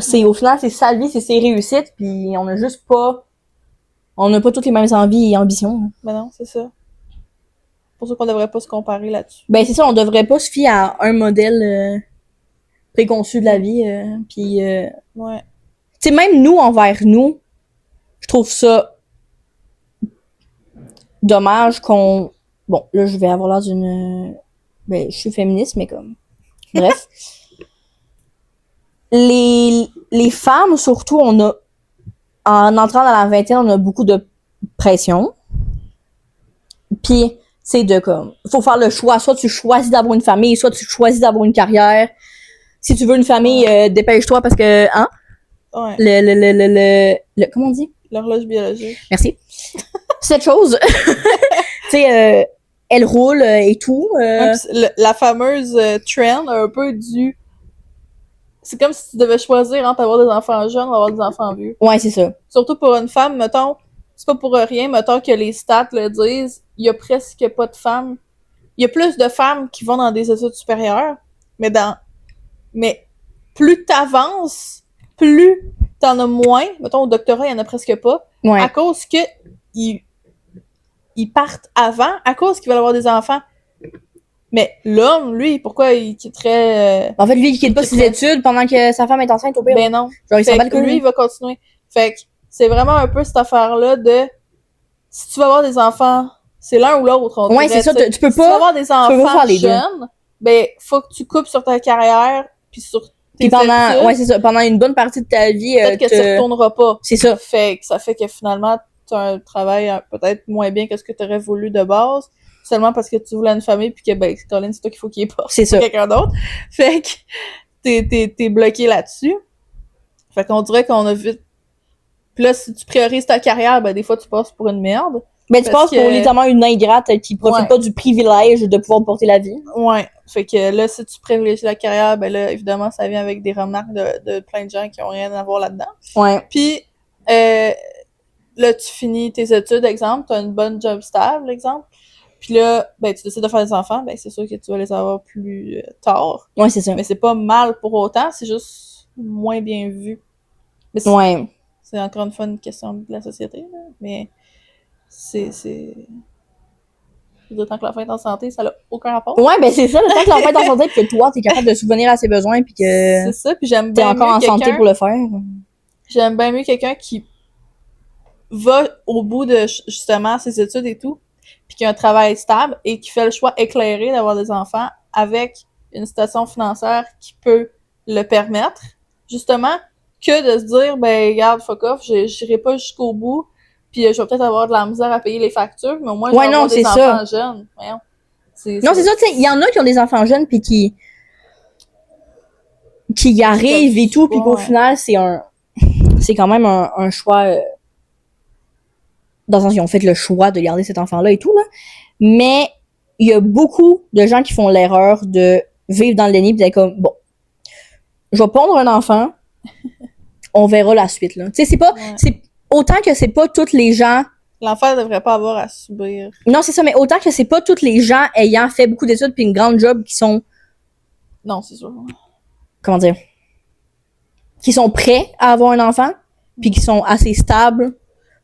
C'est, au final, c'est sa vie, c'est ses réussites, puis on n'a pas toutes les mêmes envies et ambitions. Ben non, c'est ça. C'est pour ça qu'on devrait pas se comparer là-dessus. Ben, c'est ça, on devrait pas se fier à un modèle préconçu de la vie, puis... Ouais. Tu sais, même nous, envers nous, trouve ça dommage qu'on... Bon, là, je vais avoir l'air d'une... Ben, je suis féministe, mais comme... Bref. Les femmes, surtout, on a... En entrant dans la vingtaine, on a beaucoup de pression. Puis, c'est de comme... Faut faire le choix. Soit tu choisis d'avoir une famille, soit tu choisis d'avoir une carrière. Si tu veux une famille, dépêche-toi parce que... Hein? Ouais. Comment on dit? L'horloge biologique. Merci. Cette chose. Tu sais, elle roule et tout. Ouais, la fameuse trend a un peu du... C'est comme si tu devais choisir entre avoir des enfants jeunes ou avoir des enfants vieux. Ouais, c'est ça. Surtout pour une femme, mettons, c'est pas pour rien, mettons que les stats le disent, il y a presque pas de femmes. Il y a plus de femmes qui vont dans des études supérieures, mais plus t'avances, plus t'en as moins. Mettons, au doctorat, il y en a presque pas. Ouais. À cause que ils partent avant, à cause qu'ils veulent avoir des enfants. Mais l'homme, lui, pourquoi il quitterait... En fait, lui, il quitte pas ses études pendant que sa femme est enceinte au pire. Ben non. Genre, il s'en bat le cul. Lui, il va continuer. Fait que c'est vraiment un peu cette affaire-là de... Si tu veux avoir des enfants, c'est l'un ou l'autre. Ouais, c'est ça. Tu peux pas... Si tu veux avoir des enfants les jeunes, ben, faut que tu coupes sur ta carrière, puis sur tes études. Ouais, c'est ça. Pendant une bonne partie de ta vie... Peut-être que tu retourneras pas. C'est ça. Ça fait que finalement, t'as un travail peut-être moins bien que ce que t'aurais voulu de base, seulement parce que tu voulais une famille, puis que, ben, Colin, c'est toi qu'il faut qu'il y ait pas. C'est ça. Quelqu'un d'autre. Fait que t'es bloqué là-dessus. Fait qu'on dirait qu'on a vite... Puis là, si tu priorises ta carrière, ben, des fois, tu passes pour une merde. Ben, tu passes pour littéralement une ingrate qui profite pas du privilège de pouvoir porter la vie. Ouais. Fait que là, si tu privilégies la carrière, ben là, évidemment, ça vient avec des remarques de plein de gens qui ont rien à voir là-dedans. Ouais. Puis, là, tu finis tes études, exemple, t'as une bonne job stable, exemple. Puis là, ben, tu décides de faire des enfants, ben, c'est sûr que tu vas les avoir plus tard. Ouais, c'est ça. Mais c'est pas mal pour autant, c'est juste moins bien vu. Mais c'est encore une fois une question de la société, là. Mais c'est... D'autant que l'enfant est en santé, ça n'a aucun rapport. Ouais, ben c'est ça, le temps que l'enfant est en santé pis que toi, t'es capable de subvenir à ses besoins pis que... C'est ça, puis j'aime bien t'es encore en santé pour le faire. J'aime bien mieux quelqu'un qui va au bout de, justement, ses études et tout, puis qui a un travail stable et qui fait le choix éclairé d'avoir des enfants avec une situation financière qui peut le permettre, justement, que de se dire, ben, regarde, fuck off, j'irai pas jusqu'au bout, puis je vais peut-être avoir de la misère à payer les factures, mais au moins, je vais avoir des enfants jeunes. Voyons. Non, c'est ça, tu sais, il y en a qui ont des enfants jeunes puis qui y arrivent et tout, puis qu'au final, c'est quand même un choix, dans le sens qu'ils ont fait le choix de garder cet enfant-là et tout, là. Mais il y a beaucoup de gens qui font l'erreur de vivre dans le déni pis d'être comme, bon, je vais pondre un enfant, on verra la suite, là. Tu sais, c'est autant que c'est pas tous les gens... L'enfant ne devrait pas avoir à subir. Non, c'est ça, mais autant que c'est pas tous les gens ayant fait beaucoup d'études puis une grande job qui sont... Non, c'est sûr. Comment dire? Qui sont prêts à avoir un enfant puis qui sont assez stables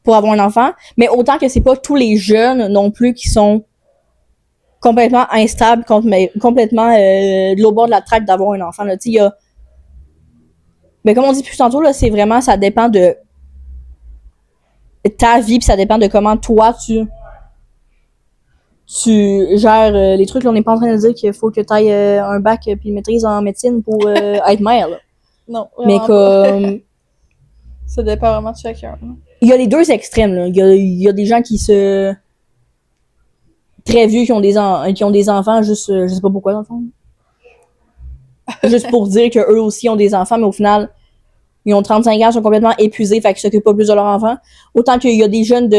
pour avoir un enfant. Mais autant que c'est pas tous les jeunes non plus qui sont complètement instables, complètement de l'autre bord de la traque d'avoir un enfant. Tu sais, il y a... Mais comme on dit plus tantôt, là, c'est vraiment... Ça dépend de ta vie, pis ça dépend de comment toi tu gères les trucs. Là, on n'est pas en train de dire qu'il faut que tu ailles un bac puis une maîtrise en médecine pour être mère. Là. Non. Mais comme... Ça dépend vraiment de chacun. Il y a les deux extrêmes. Là. Il y a des gens qui se... Très vieux qui ont des enfants juste... je sais pas pourquoi, dans le fond. Juste pour dire qu'eux aussi ont des enfants, mais au final... Ils ont 35 ans, ils sont complètement épuisés, fait qu'ils s'occupent pas plus de leurs enfants. Autant qu'il y a des jeunes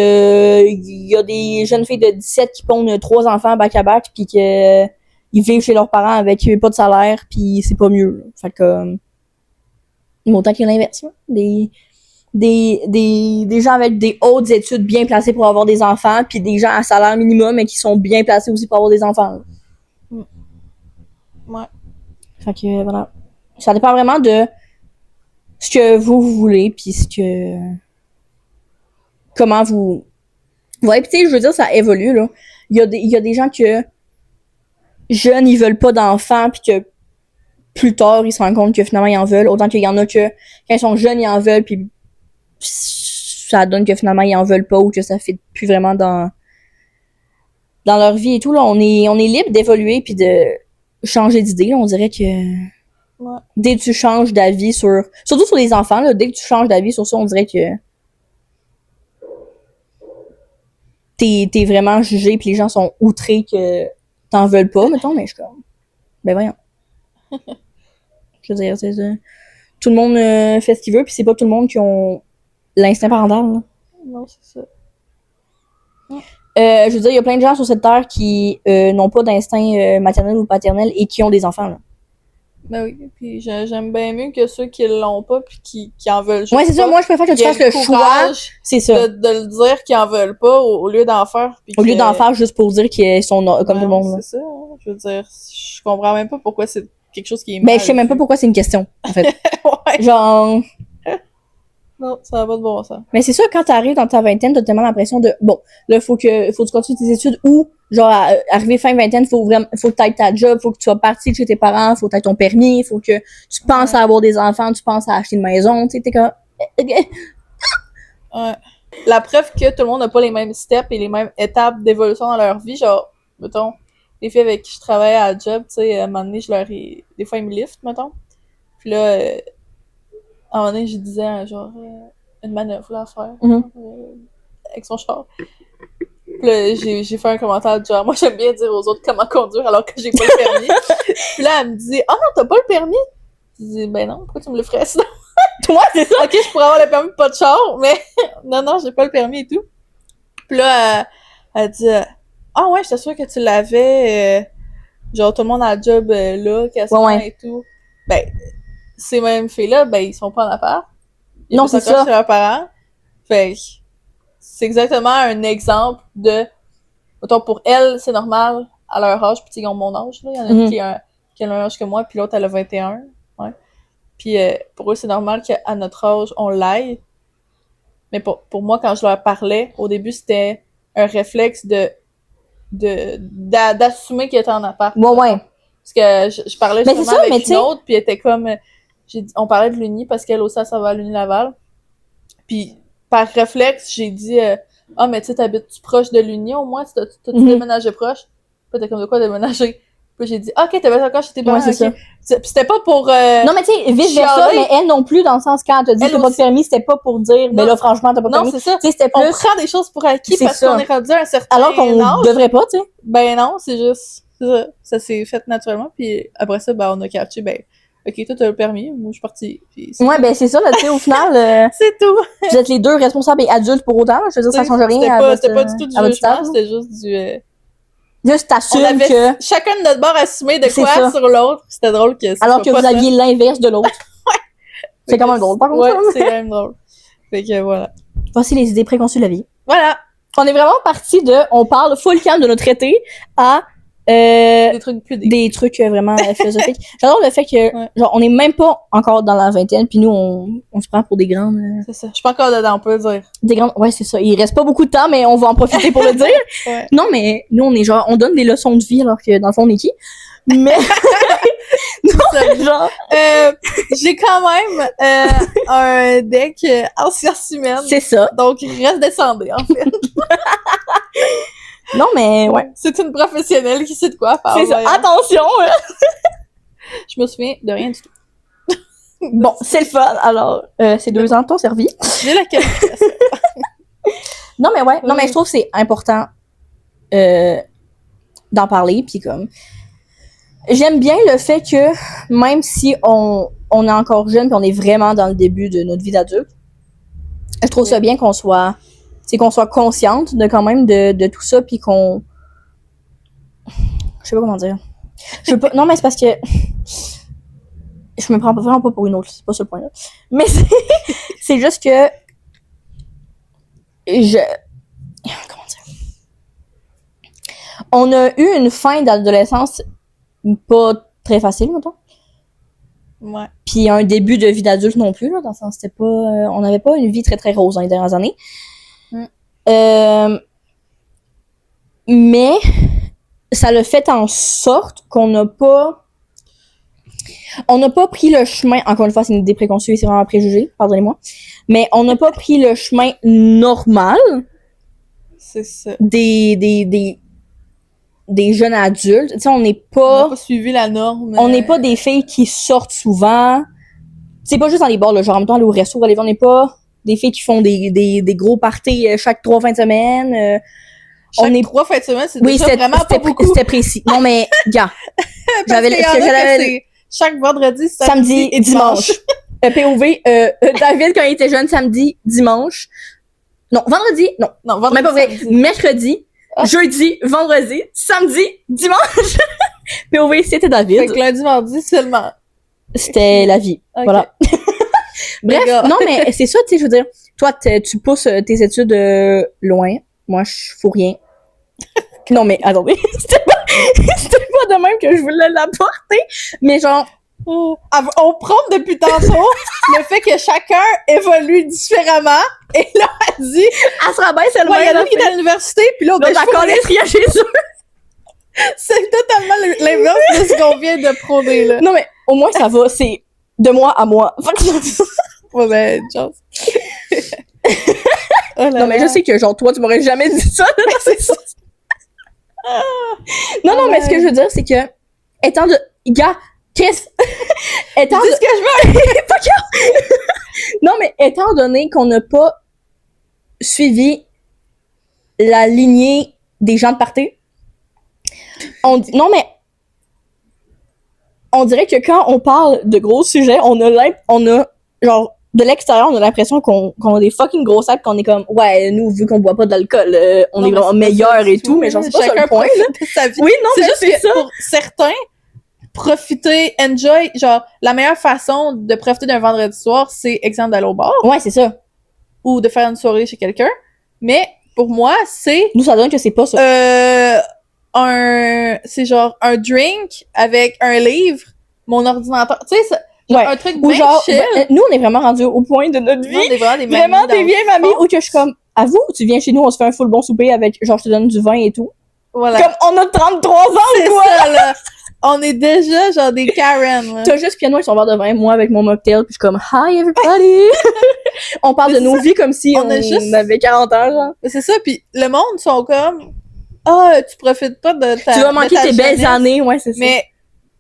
filles de 17 qui pondent 3 enfants back-à-back, puis que ils vivent chez leurs parents avec pas de salaire, puis c'est pas mieux. Là. Fait que, autant qu'il y a l'inverse. Des gens avec des hautes études bien placés pour avoir des enfants, puis des gens à salaire minimum, mais qui sont bien placés aussi pour avoir des enfants. Là. Ouais. Fait que, voilà. Ça dépend vraiment de ce que vous voulez, puis comment vous... Ouais, pis tu sais, je veux dire, ça évolue, là. Il y a des gens que jeunes, ils veulent pas d'enfants, puis que plus tard, ils se rendent compte que finalement, ils en veulent. Autant qu'il y en a que, quand ils sont jeunes, ils en veulent, puis ça donne que finalement ils en veulent pas ou que ça fait plus vraiment dans leur vie et tout, là, on est libre d'évoluer puis de changer d'idée, là. On dirait que dès que tu changes d'avis surtout sur les enfants, là, dès que tu changes d'avis sur ça, on dirait que t'es vraiment jugé puis les gens sont outrés que t'en veulent pas, mettons, mais je suis comme, ben voyons. Je veux dire, tout le monde fait ce qu'il veut puis c'est pas tout le monde qui ont l'instinct parental, là. Non, c'est ça. Je veux dire, il y a plein de gens sur cette terre qui n'ont pas d'instinct maternel ou paternel et qui ont des enfants, là. Ben oui, puis j'aime bien mieux que ceux qui l'ont pas puis qui en veulent juste ouais, c'est ça, moi je préfère que tu fasses le choix, c'est ça. De le dire qu'ils en veulent pas au lieu d'en faire. Au lieu d'en faire juste pour dire qu'ils sont comme tout le monde. C'est ça, hein. Je veux dire, je comprends même pas pourquoi c'est quelque chose qui est ben, je sais même pas pourquoi c'est une question, en fait. ouais. Genre... Non, ça va pas de bon sens. Mais c'est sûr, quand t'arrives dans ta vingtaine, t'as tellement l'impression de, bon, là, faut que tu continues tes études ou, genre, arriver fin vingtaine, faut que t'ailles ta job, faut que tu sois parti de chez tes parents, faut que t'ailles ton permis, faut que tu penses à avoir des enfants, tu penses à acheter une maison, tu sais, t'es comme... Ouais. La preuve que tout le monde n'a pas les mêmes steps et les mêmes étapes d'évolution dans leur vie, genre, mettons, les filles avec qui je travaillais à la job, tu sais, à un moment donné, des fois, ils me liftent, mettons. Puis là, à un moment donné, je disais, genre, une manœuvre là, à faire, avec son char. Puis là, j'ai fait un commentaire du genre, moi, j'aime bien dire aux autres comment conduire alors que j'ai pas le permis. Puis là, elle me dit, ah non, t'as pas le permis? Je dis, ben non, pourquoi tu me le ferais sinon? Toi, c'est ça? Ok, je pourrais avoir le permis pas de char, mais non, j'ai pas le permis et tout. Puis là, elle dit, ah ouais, j'étais sûre que tu l'avais, genre tout le monde a le job là, quasiment et tout. Ben, ces mêmes filles-là, ben, ils sont pas en appart. Non, c'est ça. Chez leurs parents. Fait que c'est exactement un exemple de, mettons, pour elles, c'est normal à leur âge, puis ils ont mon âge, là. Il y en a une qui a le même âge que moi, puis l'autre, elle a 21. Ouais. Puis pour eux, c'est normal qu'à notre âge, on l'aille. Mais pour moi, quand je leur parlais, au début, c'était un réflexe d'assumer qu'ils étaient en appart. Ouais. Parce que je parlais justement ça, avec une autre, puis elle était comme... on parlait de l'Uni, parce qu'elle aussi, ça va à l'Uni Laval. Puis, par réflexe, j'ai dit... ah, mais tu sais, t'habites-tu proche de l'Uni, au moins? T'as-tu déménagé proche? Puis t'es comme, de quoi déménager? Puis j'ai dit, ok, t'habites encore chez tes parents, c'est ça. Puis c'était pas pour... non, mais tu sais, vice-versa, mais elle non plus, dans le sens, quand elle t'a dit que t'as pas de permis, c'était pas pour dire, ben là, franchement, t'as pas de permis. Non, c'est ça. Tu sais, c'était plus... On prend des choses pour acquis parce qu'on est rendu à un certain alors qu'on devrait pas, tu sais. Ben non, c'est juste... Ça s'est fait naturellement, puis après ça, ben on a catché, ben... Ok, toi, t'as le permis, moi, je suis partie. Ouais, ben c'est ça, là, tu sais, au final... c'est tout! Vous êtes les deux responsables et adultes pour autant, je veux dire, ça change rien C'était pas du tout du jugement, c'était juste du... Juste t'assumes que... chacun de notre bord assumé de quoi sur l'autre. C'était drôle que... alors que vous aviez l'inverse de l'autre. ouais! C'est quand même drôle, par contre. Ouais, c'est quand même drôle. Fait que voilà. Voici les idées préconçues de la vie. Voilà! On est vraiment parti de... On parle full calme de notre été à... des trucs plus des trucs vraiment philosophiques. J'adore le fait que genre on est même pas encore dans la vingtaine puis nous on se prend pour des grandes c'est ça, je suis pas encore dedans, on peut le dire. Des grandes, ouais, c'est ça, il reste pas beaucoup de temps mais on va en profiter pour le dire. Ouais. Non, mais nous on est genre on donne des leçons de vie alors que dans le fond on est qui? Mais non, genre j'ai quand même un deck en sciences humaines. C'est ça. Donc il reste descendé en fait. Non, mais ouais. C'est une professionnelle qui sait de quoi parler. C'est ça. Attention! Je me souviens de rien du tout. Bon, c'est le fun. Alors, ces 2 ans t'ont servi. J'ai la qualification. Non, mais ouais. Non, mais je trouve que c'est important d'en parler. Puis comme... J'aime bien le fait que, même si on est encore jeune puis on est vraiment dans le début de notre vie d'adulte, je trouve ça bien qu'on soit... c'est qu'on soit consciente de quand même de tout ça puis qu'on je sais pas comment dire. Je veux pas non mais c'est parce que je me prends vraiment pas pour une autre, c'est pas ce point là. Mais c'est juste que comment dire. On a eu une fin d'adolescence pas très facile, mettons. Ouais. Puis un début de vie d'adulte non plus là, dans le sens c'était pas on n'avait pas une vie très très rose dans les dernières années. Mais ça l'a fait en sorte qu'on n'a pas On n'a pas pris le chemin, encore une fois, c'est une idée préconçue et c'est vraiment préjugé, pardonnez-moi, mais on n'a pas pris le chemin normal C'est ça. des jeunes adultes. Tu sais, on n'est On n'a pas... pas suivi la norme. On n'est pas des filles qui sortent souvent. C'est pas juste dans les bars, là, genre en même temps aller au resto, aller, on n'est pas des filles qui font des gros parties chaque 3 fins de semaine. Chaque on est 3 fins de semaine, c'est oui, déjà vraiment pas beaucoup. C'était précis. Non mais gars, Parce qu'il y en a que c'est chaque vendredi, samedi et dimanche. POV, David quand il était jeune, samedi, dimanche. Non, vendredi, non. Non, vendredi, même pas vrai. samedi. Mercredi, jeudi, vendredi, samedi, dimanche. POV, c'était David. Fait que lundi, mardi seulement. C'était la vie. Okay. Voilà. Bref, non, mais c'est ça, tu sais, je veux dire, toi, tu pousses tes études loin. Moi, je fous rien. Non, mais attendez, c'était pas de même que je voulais l'apporter, mais genre... On prend depuis tantôt le fait que chacun évolue différemment, et là, elle dit... Elle se rabaisse elle-même. Ouais, il y en a qui est à l'université, puis là, ben, d'accord, les rien chez eux. C'est totalement l'inverse de ce qu'on vient de prôner, là. Non, mais au moins, ça va, c'est de moi à moi. Ouais, ben, chance. Oh non, mais je sais que, genre, toi, tu m'aurais jamais dit ça, là, c'est ça. Non, mais ce que je veux dire, c'est que, étant de... Gars, qu'est-ce... étant dis ce que je veux! Non, mais étant donné qu'on n'a pas suivi la lignée des gens de party, non, mais on dirait que quand on parle de gros sujets, on a genre, de l'extérieur, on a l'impression qu'on a des fucking gros sacs, qu'on est comme, ouais, nous, vu qu'on boit pas d'alcool, on est vraiment meilleurs et tout, mais genre, c'est pas ça le point, là. De sa vie. Oui, non, c'est mais juste c'est que ça. pour certains, profiter, enjoy, genre, la meilleure façon de profiter d'un vendredi soir, c'est, exemple, d'aller au bar. Ouais, c'est ça. Ou de faire une soirée chez quelqu'un. Mais, pour moi, c'est... Nous, ça donne que c'est pas ça. C'est genre un drink avec un livre, mon ordinateur, tu sais, ouais. Un truc ou bien genre, chill. nous, on est vraiment rendus au point de notre vie. On est vraiment des Vraiment des vieilles mamies fond. où que je suis comme, à vous, tu viens chez nous, on se fait un full bon souper avec, genre, je te donne du vin et tout. Voilà. Comme, on a 33 ans, c'est quoi! ça, là. On est déjà genre des Karen, là. T'as juste piano et son verre de vin, moi avec mon mocktail, puis je suis comme, hi everybody! On parle de nos vies comme si on avait 40 ans, genre. C'est ça, puis le monde sont comme, tu profites pas de ta Tu vas manquer tes belles jeunesse. années, ouais, c'est ça. Mais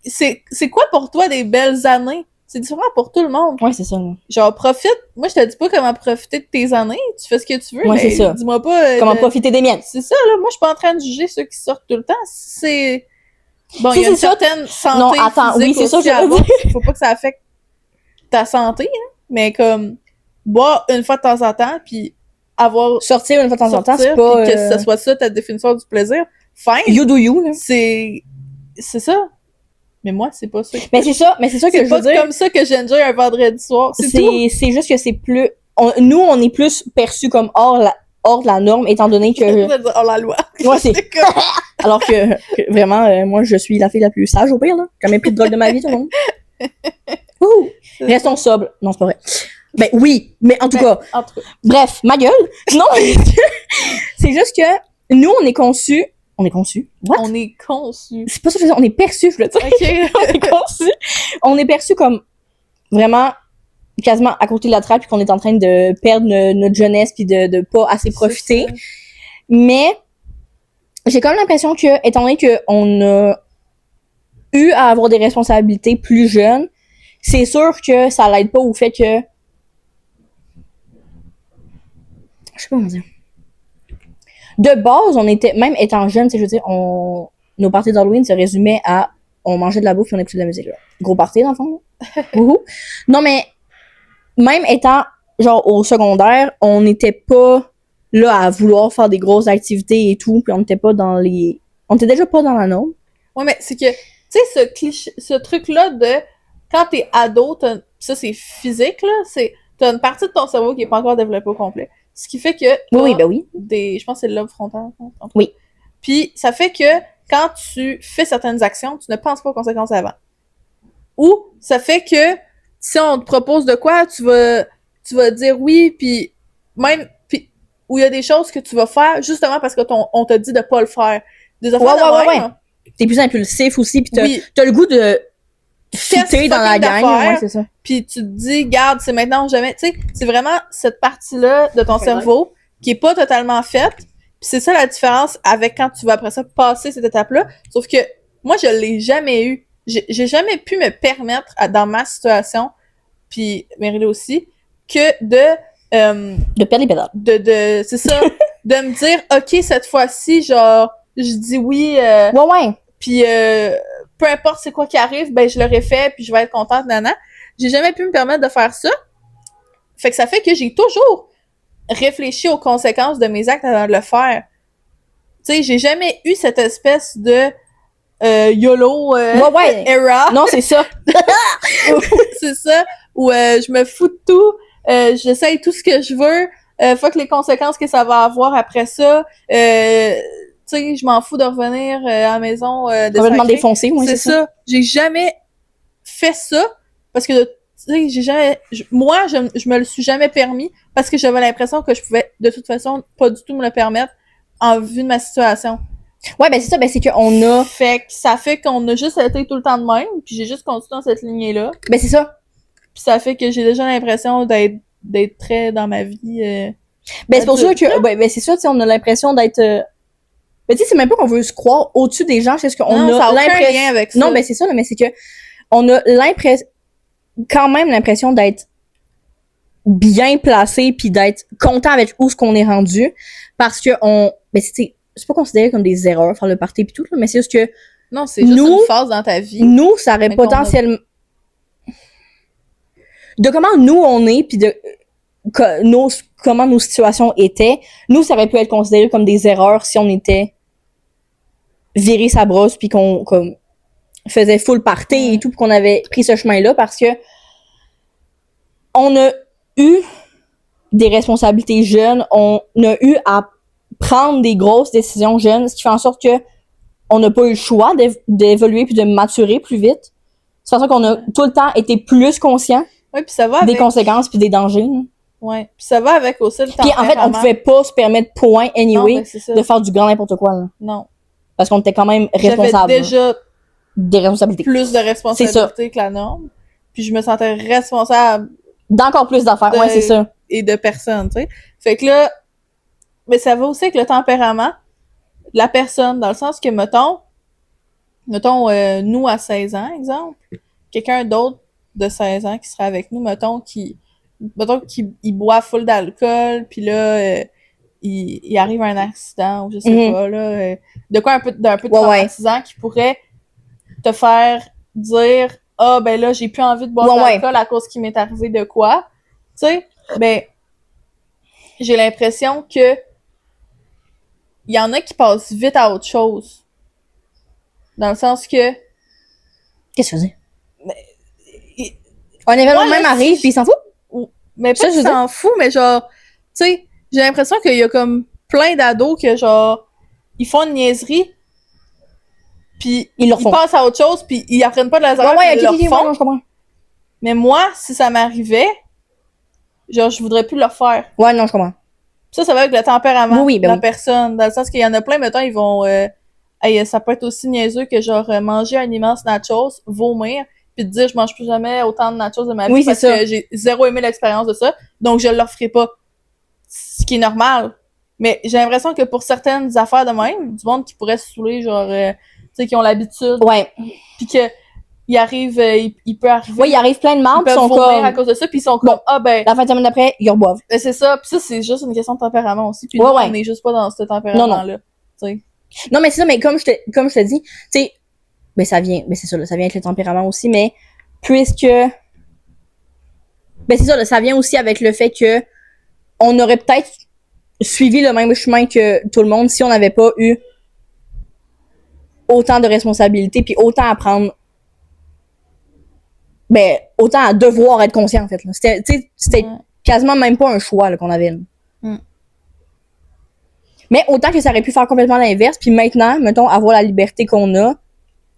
c'est quoi pour toi des belles années? C'est différent pour tout le monde. Ouais, c'est ça. Là. Genre, profite. Moi, je te dis pas comment profiter de tes années. Tu fais ce que tu veux. Ouais, mais c'est ça. Dis-moi pas. Comment profiter des miennes. C'est ça, là. Moi, je suis pas en train de juger ceux qui sortent tout le temps. C'est. Bon, Si, il y a une c'est ça. certaine santé. Non, attends, physique oui, c'est ça, aussi je à veux avoir. dire. Faut pas que ça affecte ta santé, hein. Mais comme, boire une fois de temps en temps, puis avoir. Sortir une fois de temps en temps, c'est sortir, pas... puis que ce soit ça ta définition du plaisir. Fine. You do you, là. C'est ça. Mais moi, c'est pas ça. Mais c'est ça que je veux dire. C'est pas comme ça que j'enjoy un vendredi soir. C'est tout. C'est juste que c'est plus... nous, on est plus perçus comme hors de la norme, étant donné que... Oh, la loi. Ouais, c'est... Alors que vraiment, moi, je suis la fille la plus sage au pire, là. J'ai jamais pris de drogue de ma vie, tout le monde. Ouh! Restons sobres. Non, c'est pas vrai. Ben oui, mais en tout cas... Bref, ma gueule. Non, c'est juste que nous, on est conçus... On est conçus? What? On est conçus. C'est pas ça que je veux dire. On est perçus, je veux dire. OK. On est conçus. On est perçus comme vraiment quasiment à côté de la trappe puis qu'on est en train de perdre notre jeunesse puis de pas assez profiter. Mais j'ai quand même l'impression que, étant donné qu'on a eu à avoir des responsabilités plus jeunes, c'est sûr que ça l'aide pas au fait que... Je sais pas comment dire. De base, on était, même étant jeune, je veux dire, nos parties d'Halloween se résumaient à on mangeait de la bouffe et on écoutait de la musique. Là. Gros party, dans le fond. Non, mais même étant, genre, au secondaire, on n'était pas là à vouloir faire des grosses activités et tout, puis on n'était pas dans les... On était déjà pas dans la norme. Ouais, mais c'est que, tu sais, ce cliché, ce truc-là de quand t'es ado, ça c'est physique, là, t'as une partie de ton cerveau qui est pas encore développée au complet. Ce qui fait que Oui, ben oui. je pense que c'est le lobe frontal. Oui. Puis ça fait que quand tu fais certaines actions, tu ne penses pas aux conséquences avant. Ou ça fait que si on te propose de quoi, tu vas dire oui, puis même où il y a des choses que tu vas faire justement parce que on t'a dit de pas le faire. Des affaires de même. T'es plus impulsif aussi, pis Oui. t'as le goût de fitter dans la gang, ouais, c'est ça. Puis tu te dis, garde, c'est maintenant ou jamais. Tu sais, c'est vraiment cette partie-là de ton cerveau qui est pas totalement faite. Puis c'est ça la différence avec quand tu vas après ça passer cette étape-là. Sauf que moi, je l'ai jamais eu. J'ai jamais pu me permettre, dans ma situation, puis Meryl aussi, que de perdre les pédales. C'est ça, de me dire, OK, cette fois-ci, genre, je dis oui. Ouais. Puis peu importe c'est quoi qui arrive, ben je l'aurais fait, puis je vais être contente, nana. J'ai jamais pu me permettre de faire ça. Fait que ça fait que j'ai toujours réfléchi aux conséquences de mes actes avant de le faire. Tu sais, j'ai jamais eu cette espèce de YOLO era. Non, c'est ça. C'est ça. Où je me fous de tout. J'essaye tout ce que je veux. Fuck les conséquences que ça va avoir après ça. Tu sais, je m'en fous de revenir à la maison complètement défoncé, oui, c'est ça. J'ai jamais fait ça parce que tu sais, j'ai jamais moi je me le suis jamais permis parce que j'avais l'impression que je pouvais de toute façon pas du tout me le permettre en vue de ma situation. Ouais, ben c'est ça, ben c'est qu'on a... Fait que ça fait qu'on a juste été tout le temps de même, puis j'ai juste continué dans cette lignée-là. Ben c'est ça. Puis ça fait que j'ai déjà l'impression d'être très dans ma vie. Ben c'est pour ça que... Ben c'est ça, tu sais, on a l'impression d'être... Ben tu sais, c'est même pas qu'on veut se croire au-dessus des gens, c'est ce qu'on a l'impression... avec ça. Non, ben c'est ça, mais c'est que on a quand même l'impression d'être bien placé puis d'être content avec où ce qu'on est rendu parce que ben c'est pas considéré comme des erreurs faire le party puis tout là, mais c'est juste que non, c'est juste une phase dans ta vie. Nous, ça aurait potentiellement de comment nous on est puis de comment nos situations étaient, nous ça aurait pu être considéré comme des erreurs si on était viré sa brosse puis qu'on comme faisait full party et tout, puis qu'on avait pris ce chemin-là parce que on a eu des responsabilités jeunes, on a eu à prendre des grosses décisions jeunes, ce qui fait en sorte que on n'a pas eu le choix d'évoluer puis de maturer plus vite. C'est pour ça qu'on a tout le temps été plus conscient puis ça va des conséquences puis des dangers. Ouais, puis ça va avec aussi le tempérament. Puis en fait, on pouvait pas se permettre de faire du grand n'importe quoi. Là. Non. Parce qu'on était quand même responsable. J'avais déjà des responsabilités. Plus de responsabilités que la norme. Puis je me sentais responsable d'encore plus d'affaires, ouais, c'est ça. Et de personnes, tu sais. Fait que là, mais ça va aussi avec le tempérament de la personne, dans le sens que, mettons, nous à 16 ans, exemple, quelqu'un d'autre de 16 ans qui serait avec nous, mettons qu'il boit full d'alcool, puis là, il arrive un accident, ou je sais pas, là, de quoi d'un peu traumatisant qui pourrait te faire dire ben là j'ai plus envie de boire de l'alcool à cause qu'il m'est arrivé de quoi, tu sais, ben j'ai l'impression que il y en a qui passent vite à autre chose, dans le sens que qu'est-ce que c'est? Un événement même arrive puis il s'en fout, mais pas qu'il s'en fout, mais genre tu sais, j'ai l'impression qu'il y a comme plein d'ados que genre ils font une niaiserie puis ils passent à autre chose, puis ils apprennent pas de la ils le font. Je comprends. Mais moi, si ça m'arrivait, genre, je voudrais plus le refaire. Ouais, non, je comprends. Ça va avec le tempérament de la personne. Dans le sens qu'il y en a plein, mettons, ils vont... ça peut être aussi niaiseux que, genre, manger un immense nachos, vomir, puis te dire, je mange plus jamais autant de nachos de ma vie parce que j'ai zéro aimé l'expérience de ça, donc je le referai pas. Ce qui est normal. Mais j'ai l'impression que pour certaines affaires de même, du monde qui pourrait se saouler, genre... tu sais, qui ont l'habitude. Ouais. Puis que, il arrive, il peut arriver. Oui, il arrive plein de membres, ils sont comme... à cause de ça, puis ils sont comme, la fin de semaine d'après, ils reboivent. C'est ça, puis ça, c'est juste une question de tempérament aussi, puis nous, on est juste pas dans ce tempérament-là. Non. Non, mais c'est ça, mais comme je te dis, tu sais, ben ça vient avec le tempérament aussi, mais puisque, ben c'est ça, là, ça vient aussi avec le fait que on aurait peut-être suivi le même chemin que tout le monde si on n'avait pas eu autant de responsabilités puis autant à prendre, ben autant à devoir être conscient en fait là. C'était quasiment même pas un choix là, qu'on avait là. Mais autant que ça aurait pu faire complètement l'inverse, puis maintenant, mettons, avoir la liberté qu'on a,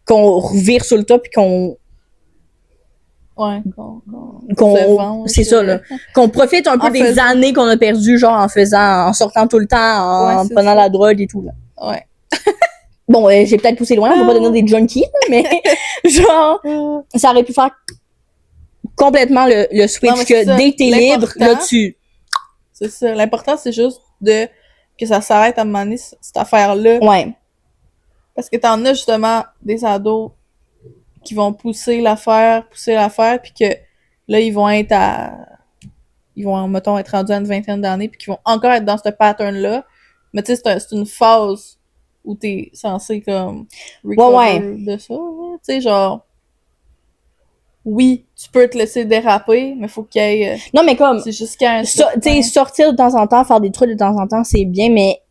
qu'on revire sur le top puis qu'on c'est ça là, qu'on profite un peu des années qu'on a perdues, genre en sortant tout le temps, en prenant la drogue et tout là. Ouais. Bon, j'ai peut-être poussé loin, on va pas donner des junkies, mais genre, ça aurait pu faire complètement le switch Non, que dès que t'es libre, là, tu... C'est ça. L'important, c'est juste que ça s'arrête à un moment donné, cette affaire-là. Ouais. Parce que t'en as justement des ados qui vont pousser l'affaire, puis que là, ils vont, mettons, être rendus à une vingtaine d'années, puis qu'ils vont encore être dans ce pattern-là. Mais tu sais, c'est une phase où t'es censé, comme, recover de ça. Tu sais, genre... Oui, tu peux te laisser déraper, mais faut qu'il y ait... Non, mais comme... C'est jusqu'à un... tu sais, sortir de temps en temps, faire des trucs de temps en temps, c'est bien, mais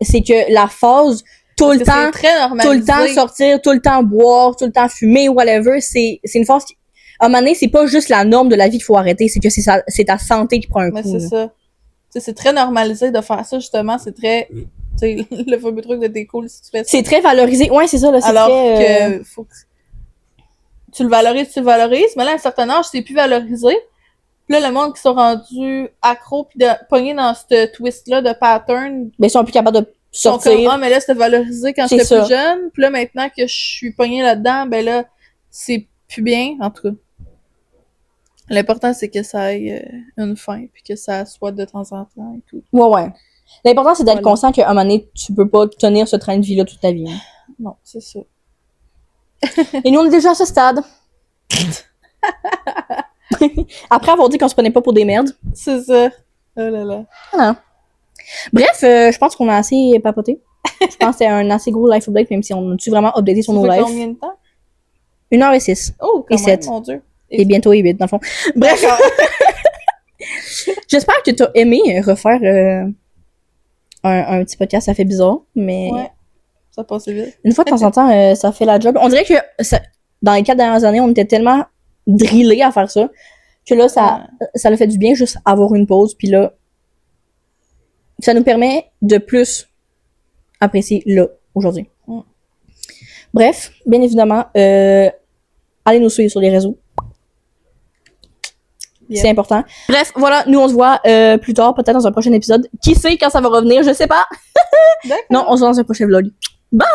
c'est que la phase, tout le temps, sortir, tout le temps boire, tout le temps fumer, whatever, c'est une phase qui... À un moment donné, c'est pas juste la norme de la vie qu'il faut arrêter, c'est que c'est ta santé qui prend un coup. Mais c'est ça. Tu sais, c'est très normalisé de faire ça, justement, c'est très... Tu sais, le fameux truc de t'es cool si tu fais ça. C'est très valorisé. Ouais, c'est ça, là, c'est alors très... que faut que tu le valorises, mais là, à un certain âge, c'est plus valorisé. Puis là, le monde qui sont rendus accros pis de pogner dans ce twist-là de pattern. Ben, ils sont plus capables de sortir. Sont comme, mais là, c'était valorisé quand j'étais plus jeune. Puis là, maintenant que je suis pognée là-dedans, ben là, c'est plus bien, en tout cas. L'important, c'est que ça ait une fin, puis que ça soit de temps en temps et tout. Ouais. L'important, c'est d'être conscient qu'à un moment donné, tu peux pas tenir ce train de vie-là toute ta vie. Hein. Non, c'est ça. Et nous, on est déjà à ce stade. Après avoir dit qu'on se prenait pas pour des merdes. C'est ça. Oh là là. Voilà. Bref, je pense qu'on a assez papoté. Je pense que c'est un assez gros life update, même si on a-tu vraiment updaté sur nos lives. Combien de temps? 1h06. Oh, quand même, 7. Mon Dieu. Et bientôt 8, dans le fond. Bref. J'espère que tu as aimé refaire un petit podcast. Ça fait bizarre, mais... Ouais. Ça passe vite. Une fois de temps en temps, ça fait la job. On dirait que dans les 4 dernières années, on était tellement drillés à faire ça que là, ça le fait du bien juste avoir une pause. Puis là, ça nous permet de plus apprécier là, aujourd'hui. Bref, bien évidemment, allez nous suivre sur les réseaux. Yeah. C'est important. Bref, voilà, nous on se voit plus tard, peut-être dans un prochain épisode. Qui sait quand ça va revenir, je sais pas. Non, on se voit dans un prochain vlog. Bye!